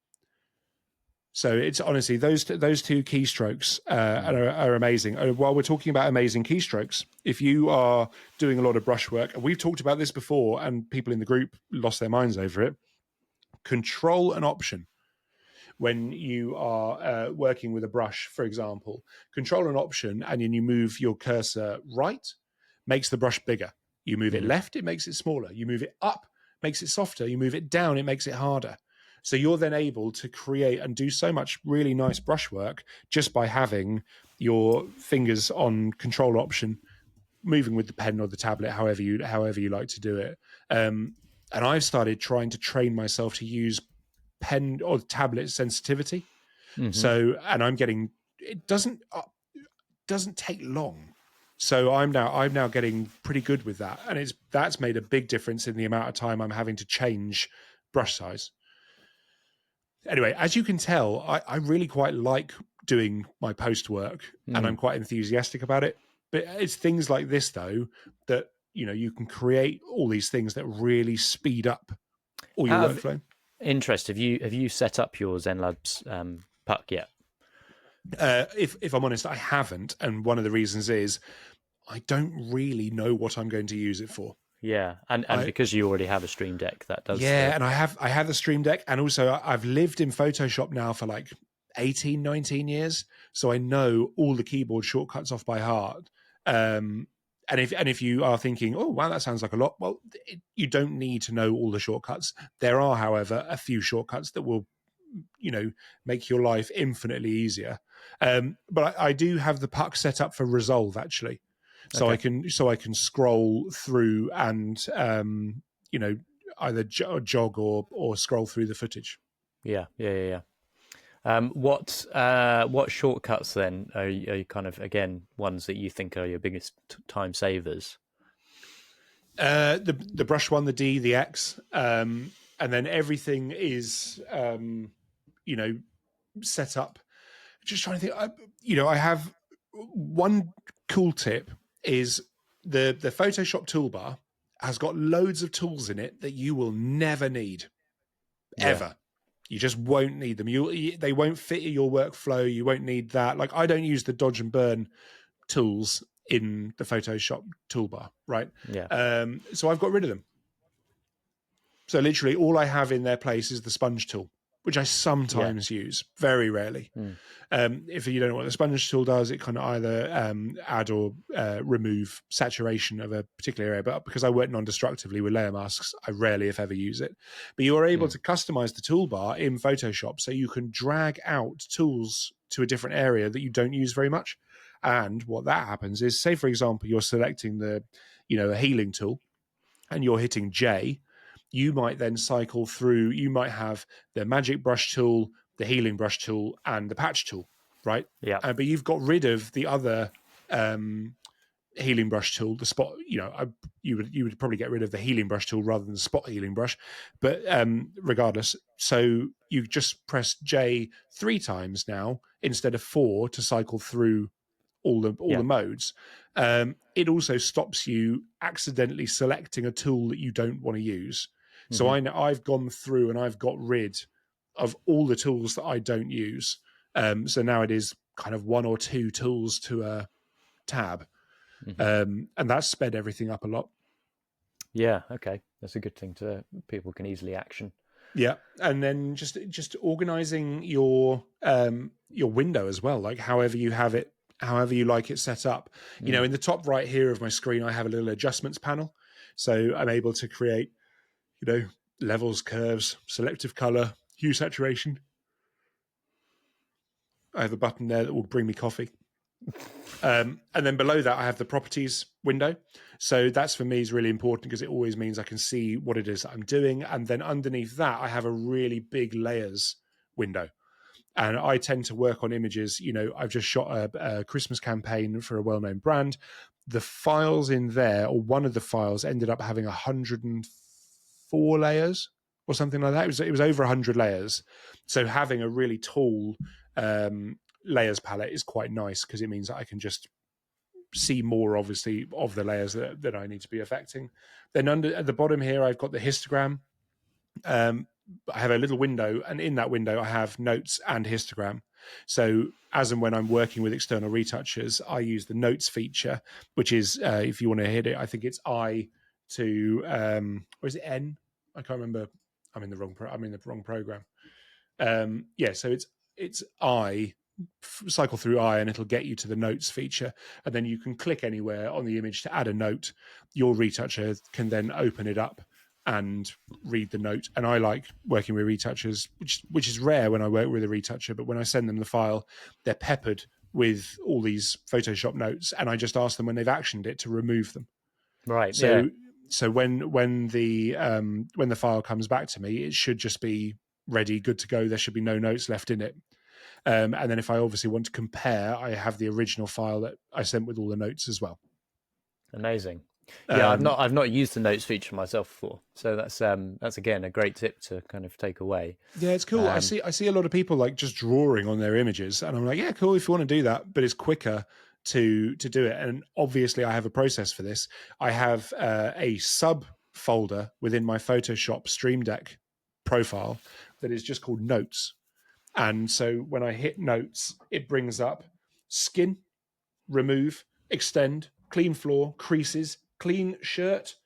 So it's honestly those two keystrokes are amazing. While we're talking about amazing keystrokes, if you are doing a lot of brush work, and we've talked about this before, and people in the group lost their minds over it, Control and Option. When you are working with a brush, for example, Control and Option, and then you move your cursor right, makes the brush bigger. You move it left, it makes it smaller. You move it up, makes it softer. You move it down, it makes it harder. So you're then able to create and do so much really nice brushwork just by having your fingers on Control Option, moving with the pen or the tablet, however you like to do it. And I've started trying to train myself to use pen or tablet sensitivity. So, and I'm getting, it doesn't take long. So I'm now getting pretty good with that, and that's made a big difference in the amount of time I'm having to change brush size. Anyway, as you can tell, I really quite like doing my post work, and I'm quite enthusiastic about it. But it's things like this, though, that you can create all these things that really speed up all your Out of workflow. interest, have you set up your ZenLabs puck yet? If I'm honest, I haven't, and one of the reasons is I don't really know what I'm going to use it for. Yeah, and because you already have a Stream Deck, that does. Yeah, and I have the Stream Deck, and also I've lived in Photoshop now for like 18, 19 years, so I know all the keyboard shortcuts off by heart. And if you are thinking, oh wow, that sounds like a lot, well, you don't need to know all the shortcuts. There are, however, a few shortcuts that will, make your life infinitely easier. But I do have the puck set up for Resolve actually, so okay. I can scroll through and either jog or scroll through the footage. Yeah. What shortcuts then are you kind of, again, ones that you think are your biggest time savers? The brush one, the D, the X, and then everything is set up. Just trying to think. I have one cool tip is the Photoshop toolbar has got loads of tools in it that you will never need Yeah. ever. You just won't need them. They won't fit your workflow. You won't need that. Like, I don't use the dodge and burn tools in the Photoshop toolbar, right? Yeah. So I've got rid of them. So literally all I have in their place is the sponge tool, which I Yeah. sometimes use, very rarely. Mm. If you don't know what the sponge tool does, it kind of either add or remove saturation of a particular area. But because I work non-destructively with layer masks, I rarely, if ever, use it. But you are able to customize the toolbar in Photoshop, so you can drag out tools to a different area that you don't use very much. And what that happens is, say, for example, you're selecting a healing tool, and you're hitting J. You might then cycle through. You might have the magic brush tool, the healing brush tool, and the patch tool, right? Yeah. But you've got rid of the other healing brush tool, the spot. You would probably get rid of the healing brush tool rather than the spot healing brush. But regardless, so you just press J 3 times now instead of 4 to cycle through all the modes. It also stops you accidentally selecting a tool that you don't want to use. So I've gone through and I've got rid of all the tools that I don't use. So now it is kind of 1 or 2 tools to a tab, and that's sped everything up a lot. Yeah. Okay, that's a good thing people can easily action. Yeah, and then just organizing your window as well, like however you have it, however you like it set up. In the top right here of my screen, I have a little adjustments panel, so I'm able to create, levels, curves, selective color, hue, saturation. I have a button there that will bring me coffee. And then below that, I have the properties window. So that's, for me, is really important because it always means I can see what it is that I'm doing. And then underneath that, I have a really big layers window. And I tend to work on images. I've just shot a Christmas campaign for a well-known brand. The files in there, or one of the files, ended up having 104 layers or something like that. It was over 100 layers. So having a really tall layers palette is quite nice because it means that I can just see more, obviously, of the layers that I need to be affecting. Then at the bottom here, I've got the histogram. I have a little window, and in that window I have notes and histogram. So as and when I'm working with external retouchers, I use the notes feature, which is, if you want to hit it, I think it's I to or is it N? I can't remember. I'm in the wrong program. So it's I, cycle through I, and it'll get you to the notes feature, and then you can click anywhere on the image to add a note. Your retoucher can then open it up and read the note. And I like working with retouchers, which is rare when I work with a retoucher, but when I send them the file, they're peppered with all these Photoshop notes, and I just ask them when they've actioned it to remove them. Right. So when the file comes back to me, it should just be ready, good to go. There should be no notes left in it. And then if I obviously want to compare, I have the original file that I sent with all the notes as well. Amazing. Yeah, I've not used the notes feature myself before, so that's again a great tip to kind of take away. Yeah, it's cool. I see a lot of people like just drawing on their images, and I'm like, yeah, cool if you want to do that, but it's quicker to do it. And obviously, I have a process for this. I have a sub folder within my Photoshop Stream Deck profile that is just called Notes. And so when I hit Notes, it brings up skin, remove, extend, clean floor, creases, clean shirt,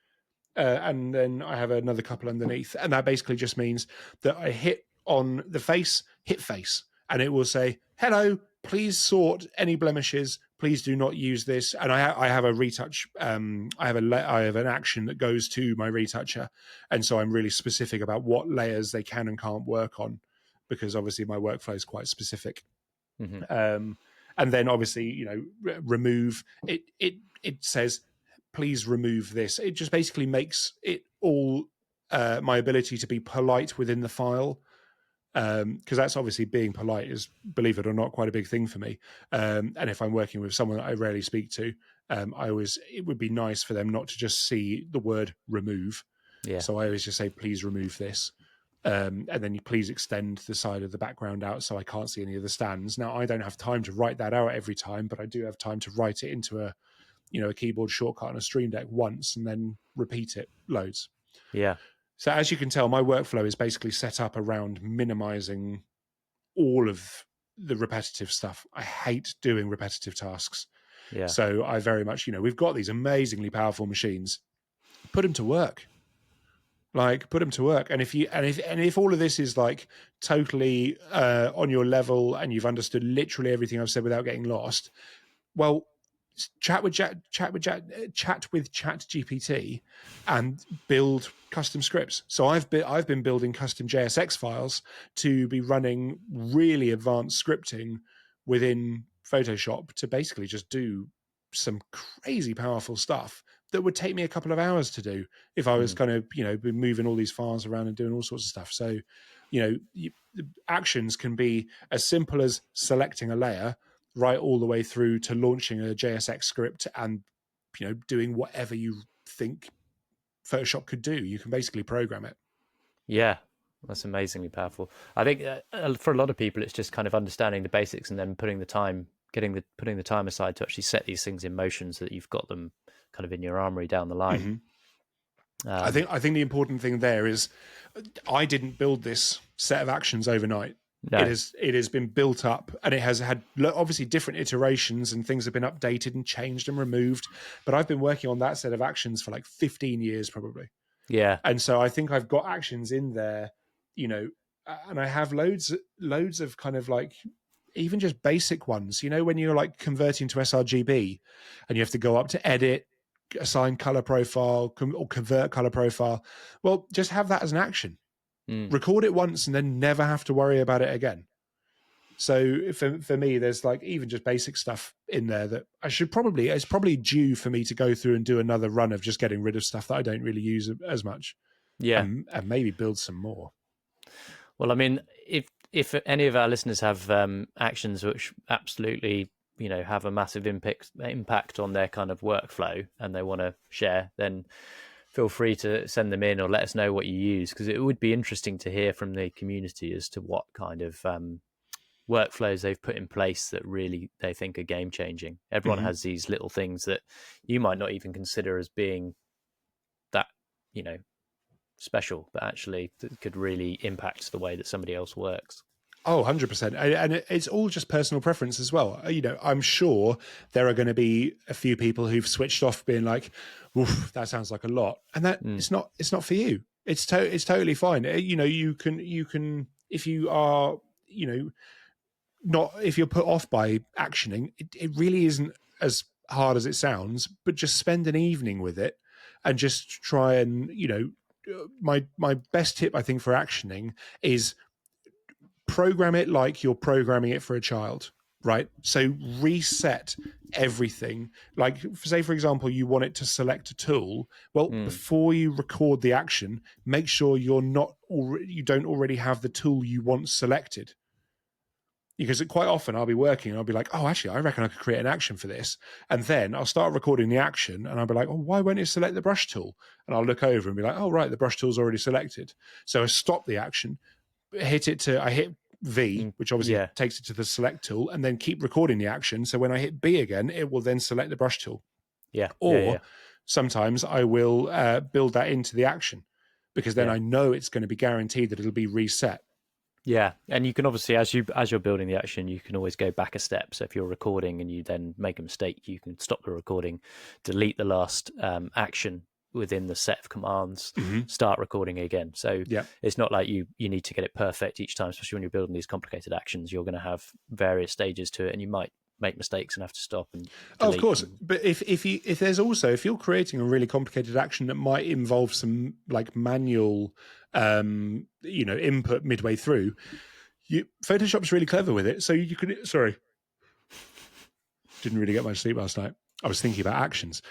and then I have another couple underneath. And that basically just means that I hit on the face, hit face, and it will say, hello, please sort any blemishes. Please do not use this. And I have a retouch. I have an action that goes to my retoucher. And so I'm really specific about what layers they can and can't work on, because obviously my workflow is quite specific. And then obviously, remove it says, please remove this. It just basically makes it all my ability to be polite within the file, because that's obviously being polite is, believe it or not, quite a big thing for me. And if I'm working with someone that I rarely speak to, it would be nice for them not to just see the word remove. Yeah. So I always just say, please remove this. And then you please extend the side of the background out so I can't see any of the stands. Now, I don't have time to write that out every time, but I do have time to write it into a keyboard shortcut on a Stream Deck once and then repeat it loads. Yeah. So as you can tell, my workflow is basically set up around minimizing all of the repetitive stuff. I hate doing repetitive tasks. Yeah. So I very much, we've got these amazingly powerful machines. Put them to work. Put them to work. And if all of this is like totally on your level and you've understood literally everything I've said without getting lost, well, chat with ChatGPT and build custom scripts. So I've been building custom JSX files to be running really advanced scripting within Photoshop to basically just do some crazy powerful stuff that would take me a couple of hours to do if I was kind of be moving all these files around and doing all sorts of stuff. So the actions can be as simple as selecting a layer right all the way through to launching a JSX script and doing whatever you think Photoshop could do. You can basically program it. Yeah, that's amazingly powerful. I think for a lot of people, it's just kind of understanding the basics and then putting the time aside to actually set these things in motion so that you've got them kind of in your armory down the line. I think the important thing there is I didn't build this set of actions overnight. No. It has been built up, and it has had obviously different iterations, and things have been updated and changed and removed. But I've been working on that set of actions for like 15 years probably. Yeah. And so I think I've got actions in there, and I have loads of kind of like even just basic ones, when you're like converting to sRGB and you have to go up to edit, assign color profile or convert color profile. Well, just have that as an action. Record it once and then never have to worry about it again. So for me, there's like even just basic stuff in there that it's probably due for me to go through and do another run of just getting rid of stuff that I don't really use as much. Yeah. And maybe build some more. Well, I mean, if any of our listeners have actions which absolutely, have a massive impact on their kind of workflow and they want to share, then feel free to send them in or let us know what you use, because it would be interesting to hear from the community as to what kind of workflows they've put in place that really they think are game changing. Everyone has these little things that you might not even consider as being that, special, but actually that could impact impact the way that somebody else works. Oh, 100%. And it's all just personal preference as well. I'm sure there are going to be a few people who've switched off being like, oof, that sounds like a lot. And that it's not for you. It's totally fine. You can, if you are, if you're put off by actioning, it really isn't as hard as it sounds, but just spend an evening with it and just try and, my best tip, I think, for actioning is program it like you're programming it for a child, right? So reset everything. Like, say, for example, you want it to select a tool. Well, before you record the action, make sure you don't already have the tool you want selected. Because quite often I'll be working and I'll be like, oh, actually, I reckon I could create an action for this. And then I'll start recording the action and I'll be like, oh, why won't it select the brush tool? And I'll look over and be like, oh, right, the brush tool's already selected. So I stop the action, I hit V, which obviously takes it to the select tool, and then keep recording the action. So when I hit B again, it will then select the brush tool. Yeah. Or sometimes I will build that into the action, because then I know it's going to be guaranteed that it'll be reset. Yeah, and you can obviously, as you're building the action, you can always go back a step. So if you're recording and you then make a mistake, you can stop the recording, delete the last action within the set of commands, start recording again. So it's not like you need to get it perfect each time, especially when you're building these complicated actions. You're going to have various stages to it, and you might make mistakes and have to stop and delete. Of course, but if you're creating a really complicated action that might involve some like manual input midway through, Photoshop's really clever with it. So you could didn't really get much sleep last night. I was thinking about actions.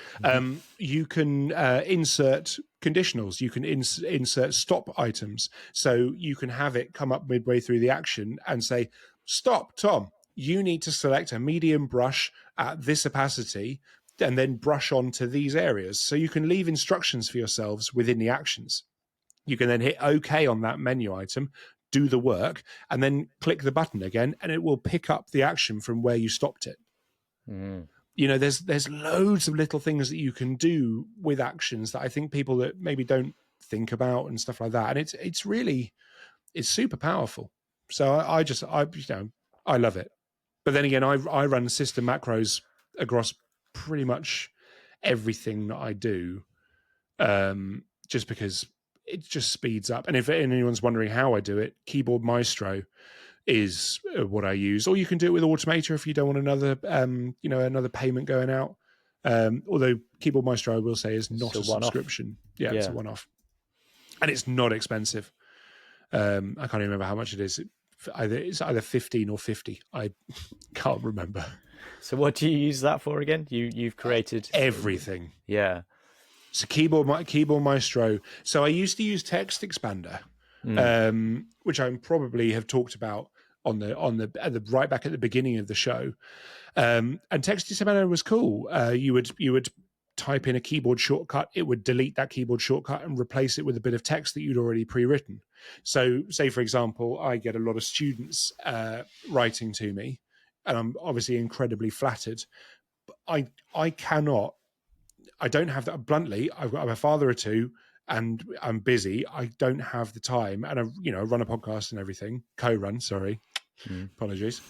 You can insert conditionals. You can insert stop items. So you can have it come up midway through the action and say, stop, Tom, you need to select a medium brush at this opacity and then brush on to these areas. So you can leave instructions for yourselves within the actions. You can then hit OK on that menu item, do the work, and then click the button again, and it will pick up the action from where you stopped it. You know, there's loads of little things that you can do with actions that I think people that maybe don't think about and stuff like that. And it's super powerful. So I love it. But then again, I run system macros across pretty much everything that I do, just because it just speeds up. And if anyone's wondering how I do it, Keyboard Maestro is what I use, or you can do it with Automator if you don't want another payment going out. Although Keyboard Maestro, I will say, is not a subscription. Yeah, it's a one-off, and it's not expensive. I can't even remember how much it is. It's either 15 or 50. I can't remember. So what do you use that for again? You've created everything. Yeah. So Keyboard Maestro. So I used to use Text Expander, which I probably have talked about on the right back at the beginning of the show. And Text Expander was cool. You would type in a keyboard shortcut, it would delete that keyboard shortcut and replace it with a bit of text that you'd already pre-written. So say, for example, I get a lot of students writing to me, and I'm obviously incredibly flattered. But I don't have that. Bluntly, I'm a father of two, and I'm busy. I don't have the time, and I run a podcast and everything. Co-run, sorry, apologies.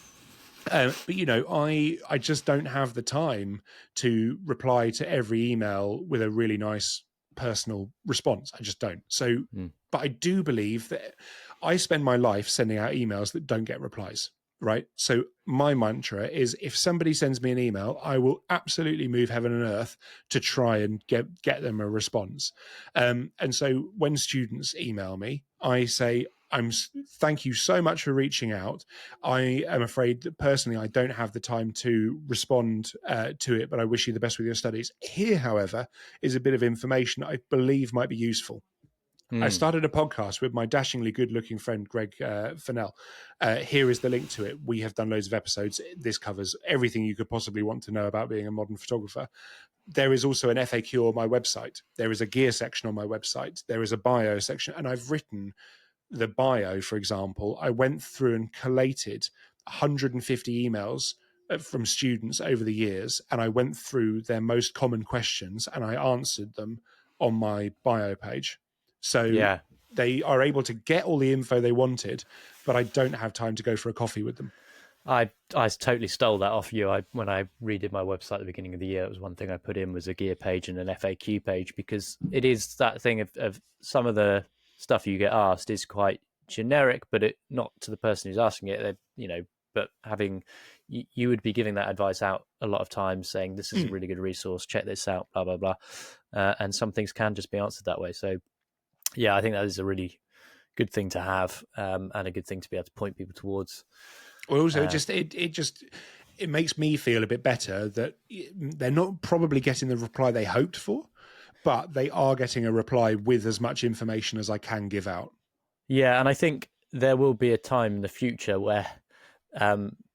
But I just don't have the time to reply to every email with a really nice personal response. I just don't. So, but I do believe that I spend my life sending out emails that don't get replies. Right. So my mantra is, if somebody sends me an email, I will absolutely move heaven and earth to try and get them a response. And so when students email me, I say, thank you so much for reaching out. I am afraid that personally I don't have the time to respond to it, but I wish you the best with your studies. Here, however, is a bit of information I believe might be useful. I started a podcast with my dashingly good-looking friend, Greg Fennell. Here is the link to it. We have done loads of episodes. This covers everything you could possibly want to know about being a modern photographer. There is also an FAQ on my website. There is a gear section on my website. There is a bio section. And I've written the bio, for example. I went through and collated 150 emails from students over the years, and I went through their most common questions and I answered them on my bio page. So they are able to get all the info they wanted, but I don't have time to go for a coffee with them. I totally stole that off you. When I redid my website at the beginning of the year, it was one thing I put in was a gear page and an FAQ page, because it is that thing of some of the stuff you get asked is quite generic, but it not to the person who's asking it. But having you would be giving that advice out a lot of times, saying this is a really good resource, check this out, blah blah blah, and some things can just be answered that way. So. Yeah, I think that is a really good thing to have, and a good thing to be able to point people towards. Well, also, it makes me feel a bit better that they're not probably getting the reply they hoped for, but they are getting a reply with as much information as I can give out. Yeah, and I think there will be a time in the future where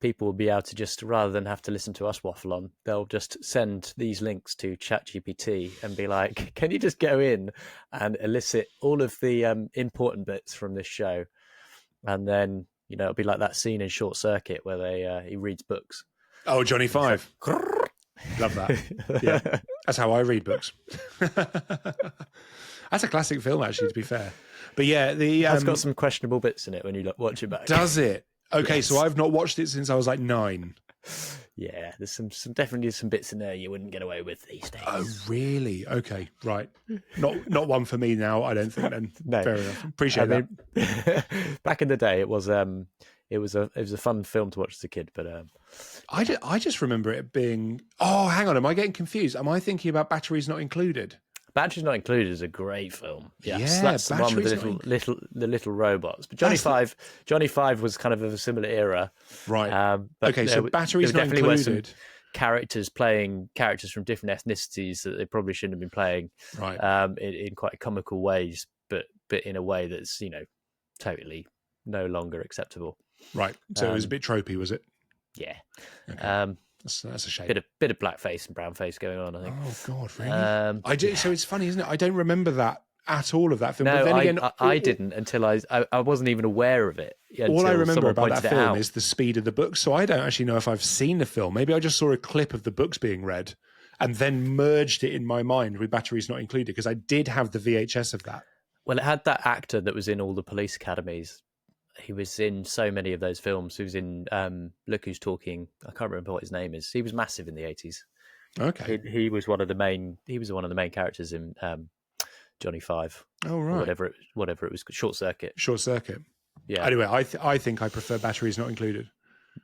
people will be able to just, rather than have to listen to us waffle on, they'll just send these links to ChatGPT and be like, can you just go in and elicit all of the important bits from this show? And then, it'll be like that scene in Short Circuit where he reads books. Oh, Johnny Five. Love that. Yeah, that's how I read books. That's a classic film, actually, to be fair. But yeah, it's got some questionable bits in it when you watch it back. Does it? Okay, Yes. So I've not watched it since I was like 9. Yeah, there's some definitely some bits in there you wouldn't get away with these days. Oh, really? Okay, right. Not one for me now, I don't think. Then No. Fair enough. Appreciate that. Back in the day, it was a fun film to watch as a kid, but I just remember it being. Oh, hang on. Am I getting confused? Am I thinking about Batteries Not Included? Batteries Not Included is a great film. Yeah, that's the one with the little robots. But Johnny Five was kind of a similar era, right? But okay, so Batteries Not Included. characters playing characters from different ethnicities that they probably shouldn't have been playing, Right. in quite comical ways, but in a way that's totally no longer acceptable. Right. So it was a bit tropey, was it? Yeah. Okay. That's a shame. Bit of blackface and brownface going on, I think. Oh God, really? I do. So it's funny, isn't it? I don't remember that at all of that film. No, but then again, I didn't until I wasn't even aware of it. All I remember about that film out. is the speed of the book. So I don't actually know if I've seen the film. Maybe I just saw a clip of the books being read and then merged it in my mind with Batteries Not Included, because I did have the VHS of that. Well, it had that actor that was in all the police academies. He was in so many of those films. He was in Look Who's Talking. I can't remember what his name is. He was massive in the 80s. Okay. He was one of the main. He was one of the main characters in Johnny Five. Oh right. Whatever it was. Short Circuit. Short Circuit. Yeah. Anyway, I think I prefer Batteries Not Included.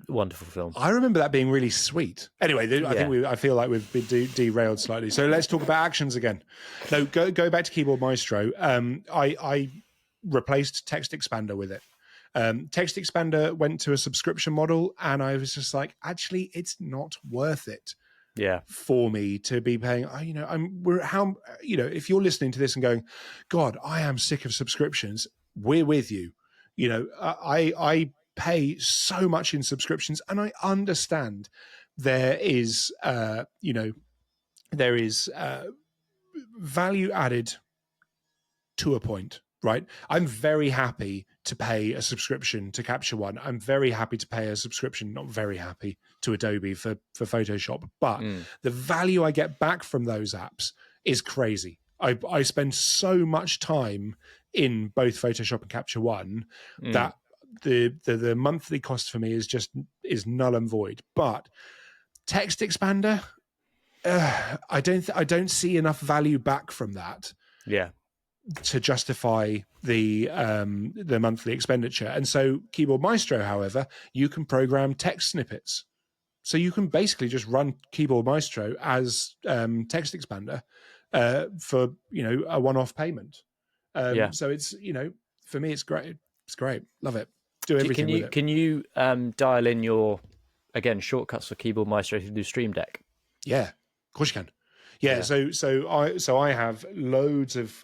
Wonderful film. I remember that being really sweet. Anyway, I feel like we've been derailed slightly. So let's talk about actions again. No, go back to Keyboard Maestro. I replaced Text Expander with it. Text Expander went to a subscription model, and I was just like, actually, it's not worth it. Yeah, for me to be paying. If you're listening to this and going, God, I am sick of subscriptions. We're with you. I pay so much in subscriptions, and I understand there is value added to a point, right? I'm very happy to pay a subscription to Capture One. I'm very happy to pay a subscription, not very happy, to Adobe for Photoshop. But the value I get back from those apps is crazy. I spend so much time in both Photoshop and Capture One that the monthly cost for me is null and void. But Text Expander, I don't see enough value back from that. Yeah. To justify the monthly expenditure. And so Keyboard Maestro, however, you can program text snippets. So you can basically just run Keyboard Maestro as Text Expander for a one-off payment. So it's for me it's great. It's great. Love it. Do everything with it. Can you dial in your shortcuts for Keyboard Maestro to do Stream Deck? Yeah, of course you can. Yeah. So I have loads of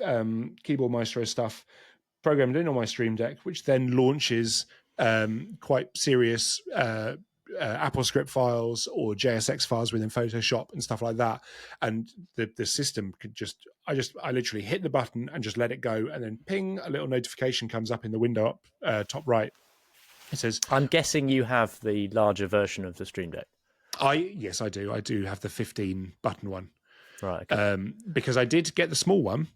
Keyboard Maestro stuff programmed in on my Stream Deck, which then launches quite serious AppleScript files or JSX files within Photoshop and stuff like that. And the system could I literally hit the button and just let it go, and then ping, a little notification comes up in the window up top right. It says, I'm guessing you have the larger version of the Stream Deck. Yes, I do. I do have the 15 button one. Right. Okay. Because I did get the small one,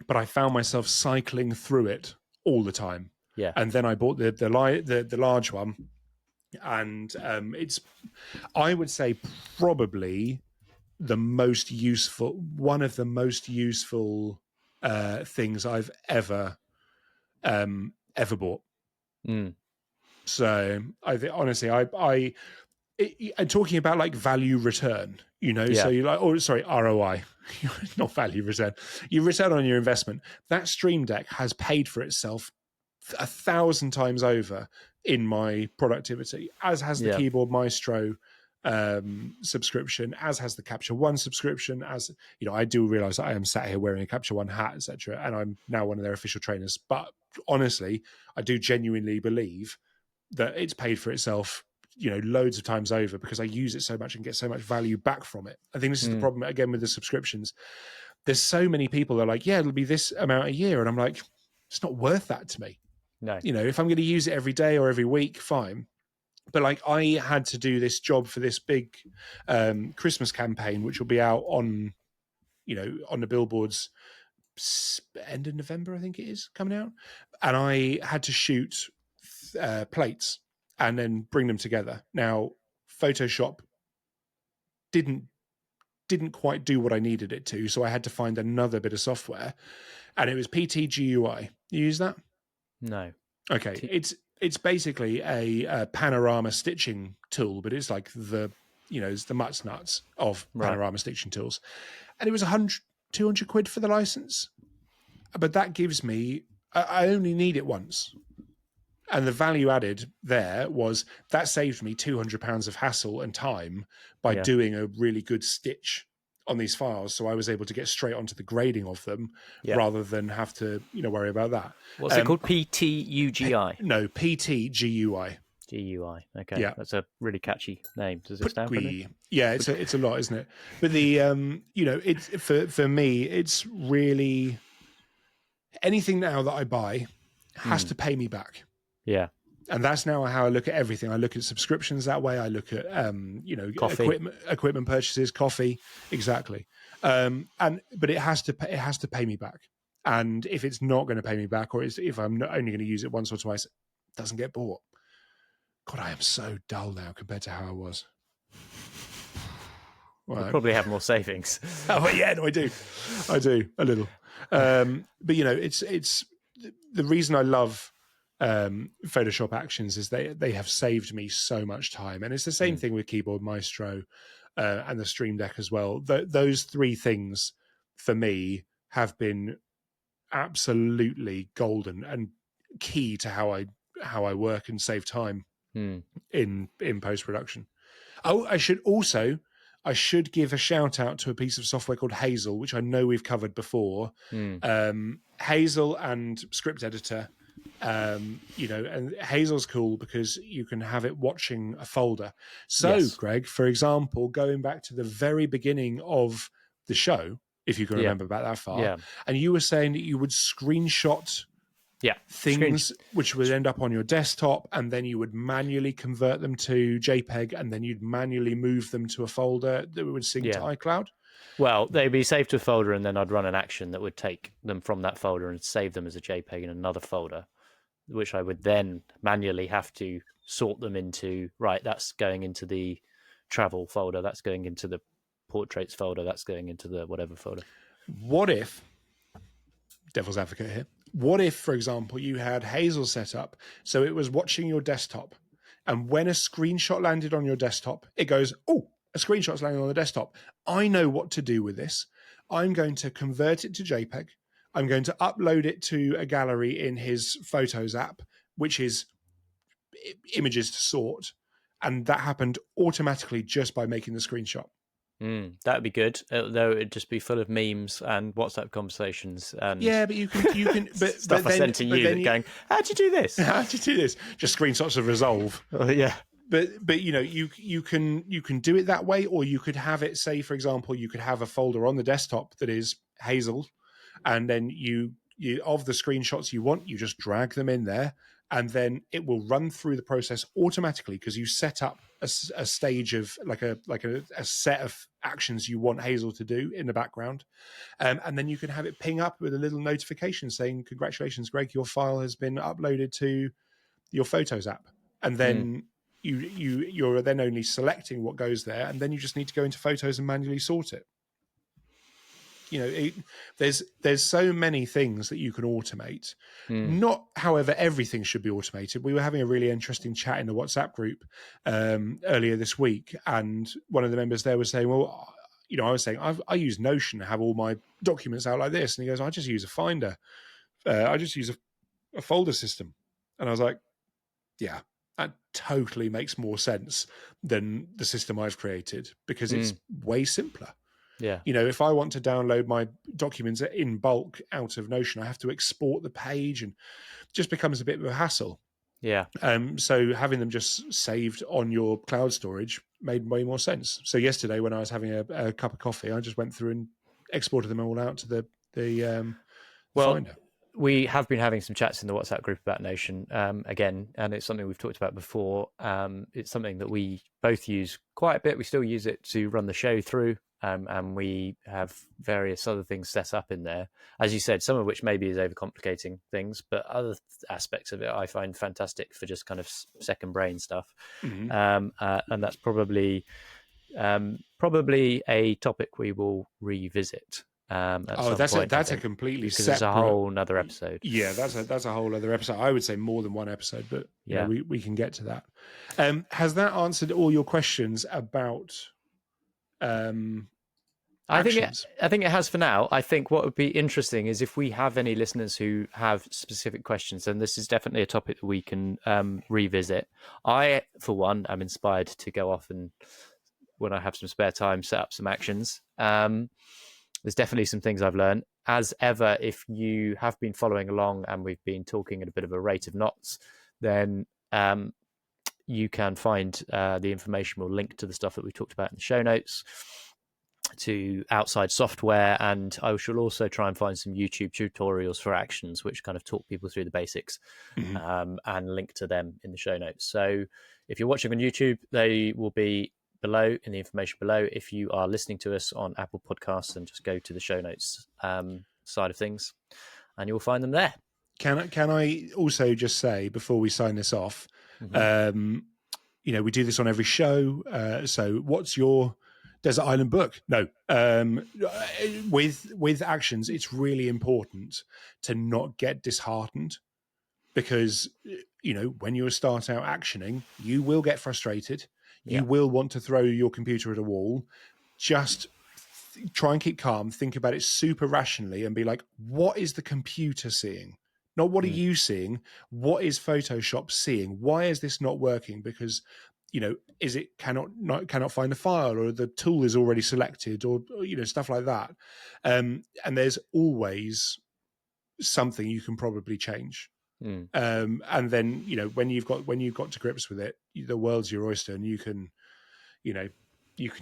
but I found myself cycling through it all the time. Yeah. And then I bought the large one, and it's, I would say, probably one of the most useful things I've ever bought. So I think, honestly, and talking about like value return, so you ROI, not value return, you return on your investment. That Stream Deck has paid for itself 1,000 times over in my productivity, as has the Keyboard Maestro subscription, as has the Capture One subscription. As I do realize that I am sat here wearing a Capture One hat, etc., and I'm now one of their official trainers. But honestly, I do genuinely believe that it's paid for itself loads of times over, because I use it so much and get so much value back from it. I think this is the problem again with the subscriptions. There's so many people that are like, it'll be this amount a year, and I'm like, it's not worth that to me. No. If I'm going to use it every day or every week, fine. But like, I had to do this job for this big Christmas campaign, which will be out on the billboards end of November, I think it is, coming out. And I had to shoot plates and then bring them together. Now, Photoshop didn't quite do what I needed it to, so I had to find another bit of software, and it was PTGUI. You use that? No. Okay, it's basically a panorama stitching tool, but it's like it's the mutt's nuts of panorama stitching tools, and it was 200 quid for the license. But that gives me, I only need it once. And the value added there was that saved me £200 of hassle and time by Yeah. doing a really good stitch on these files. So I was able to get straight onto the grading of them Yeah. rather than have to, worry about that. What's it called? PTUGI? No, PTGUI. GUI. Okay. Yeah. That's a really catchy name. Does it stand for anything? Putgui. Yeah, it's a lot, isn't it? But the it's for me, it's really anything now that I buy has to pay me back. Yeah. And that's now how I look at everything. I look at subscriptions that way. I look at Coffee. equipment purchases, coffee, exactly. But it has to pay me back. And if it's not going to pay me back, or if I'm not only going to use it once or twice, it doesn't get bought. God, I am so dull now compared to how I was. Right. You probably have more savings. Oh yeah, no, I do a little. But it's the reason I love Photoshop Actions is they have saved me so much time, and it's the same thing with Keyboard Maestro and the Stream Deck as well. Those three things for me have been absolutely golden and key to how I work and save time in post production. Oh, I should give a shout out to a piece of software called Hazel, which I know we've covered before. Hazel and Script Editor, and Hazel's cool because you can have it watching a folder. So, yes. Greg, for example, going back to the very beginning of the show, if you can remember back that far, and you were saying that you would screenshot things which would end up on your desktop, and then you would manually convert them to JPEG, and then you'd manually move them to a folder that would sync to iCloud. Well, they'd be saved to a folder, and then I'd run an action that would take them from that folder and save them as a JPEG in another folder, which I would then manually have to sort them into, right, that's going into the travel folder, that's going into the portraits folder, that's going into the whatever folder. What if, devil's advocate here, what if, for example, you had Hazel set up so it was watching your desktop, and when a screenshot landed on your desktop, it goes, oh, a screenshot's landing on the desktop. I know what to do with this. I'm going to convert it to JPEG. I'm going to upload it to a gallery in his Photos app, which is images to sort. And that happened automatically just by making the screenshot. That would be good, though it'd just be full of memes and WhatsApp conversations and but you can but stuff I sent to you going, how'd you do this? How'd you do this? Just screenshots of Resolve. Yeah. But you can do it that way, or you could have it, say, for example, you could have a folder on the desktop that is Hazel, and then you of the screenshots you want, you just drag them in there, and then it will run through the process automatically because you set up a stage of like a set of actions you want Hazel to do in the background, and then you can have it ping up with a little notification saying, "Congratulations, Greg, your file has been uploaded to your Photos app," and then you're then only selecting what goes there, and then you just need to go into Photos and manually sort it. There's so many things that you can automate. Not, however, everything should be automated. We were having a really interesting chat in the WhatsApp group earlier this week, and one of the members there was saying, well, I was saying, I use Notion to have all my documents out like this, and he goes, I just use a Finder. I just use a folder system. And I was like, yeah, that totally makes more sense than the system I've created because it's way simpler. Yeah. If I want to download my documents in bulk out of Notion, I have to export the page, and it just becomes a bit of a hassle. Yeah. So having them just saved on your cloud storage made way more sense. So yesterday, when I was having a cup of coffee, I just went through and exported them all out to the Finder. We have been having some chats in the WhatsApp group about Notion again, and it's something we've talked about before. It's something that we both use quite a bit. We still use it to run the show through, and we have various other things set up in there. As you said, some of which maybe is overcomplicating things, but other aspects of it I find fantastic for just kind of second brain stuff. And that's probably a topic we will revisit. That's a completely separate. It's a whole another episode. Yeah, that's a whole other episode. I would say more than one episode, but we can get to that. Has that answered all your questions about actions. I think it has for now. I think what would be interesting is if we have any listeners who have specific questions, and this is definitely a topic that we can revisit. I, for one, am inspired to go off and, when I have some spare time, set up some actions. There's definitely some things I've learned. As ever, if you have been following along and we've been talking at a bit of a rate of knots, then you can find the information. We'll link to the stuff that we talked about in the show notes, to outside software, and I shall also try and find some YouTube tutorials for actions which kind of talk people through the basics, and link to them in the show notes. So if you're watching on YouTube, they will be below in the information below. If you are listening to us on Apple Podcasts, then just go to the show notes side of things and you'll find them there. Can I also just say before we sign this off, we do this on every show. So what's your Desert Island book? No. With actions, it's really important to not get disheartened, because, when you start out actioning, you will get frustrated. You will want to throw your computer at a wall. Just try and keep calm. Think about it super rationally and be like, what is the computer seeing? Not what are you seeing? What is Photoshop seeing? Why is this not working? Because, is it cannot find a file, or the tool is already selected, or stuff like that. And there's always something you can probably change. And then, when you've got to grips with it, the world's your oyster, and you can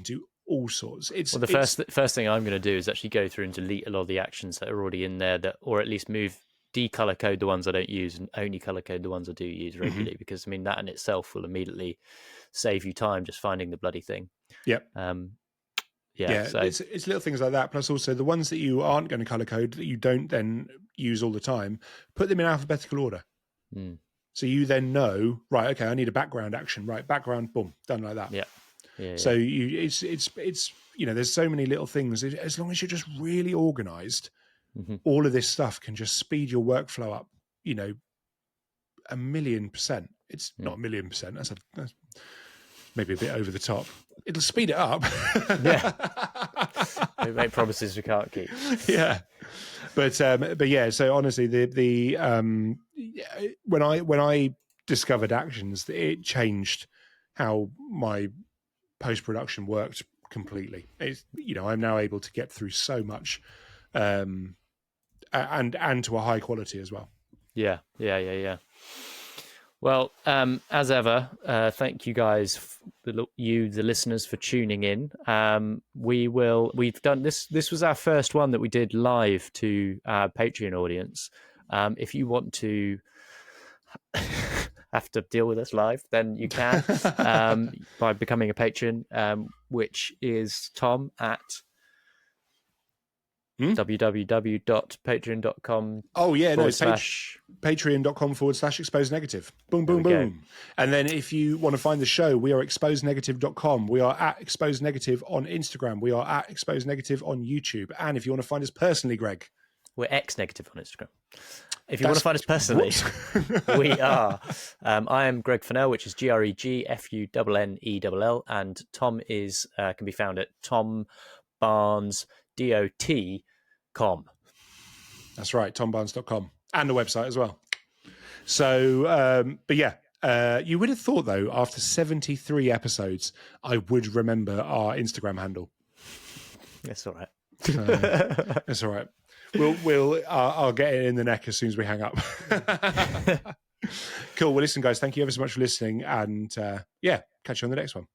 do all sorts. The first thing I'm going to do is actually go through and delete a lot of the actions that are already in there, or at least decolor code the ones I don't use and only color code the ones I do use regularly, because that in itself will immediately save you time just finding the bloody thing. Yep. So it's little things like that. Plus also the ones that you aren't going to color code, that you don't then use all the time, put them in alphabetical order. So you then know, right, okay, I need a background action, right? Background, boom, done like that. Yeah. So it's there's so many little things. As long as you're just really organized, all of this stuff can just speed your workflow up, 1,000,000%. It's not 1,000,000%. That's maybe a bit over the top. It'll speed it up. We make promises we can't keep. Yeah. But yeah, so honestly, when I discovered actions, it changed how my post-production worked completely. It's, I'm now able to get through so much, and to a high quality as well. Yeah. Well, as ever, thank you guys, the listeners, for tuning in. We've done this. This was our first one that we did live to our Patreon audience. If you want to have to deal with us live, then you can by becoming a patron, which is Tom at www.patreon.com. Oh yeah, no, it's / patreon.com/exposed negative. Boom, boom, boom. And then if you want to find the show, we are exposednegative.com. We are at exposed negative on Instagram. We are at exposed negative on YouTube. And if you want to find us personally, Greg, we're X negative on Instagram. If you want to find us personally, we are. I am Greg Fennell, which is GregFunnell, and Tom is can be found at tombarnes.com. That's right, tombarnes.com, and the website as well. So, but yeah, you would have thought though, after 73 episodes, I would remember our Instagram handle. That's all right. That's all right. I'll get it in the neck as soon as we hang up. Cool. Well, listen, guys, thank you ever so much for listening, and catch you on the next one.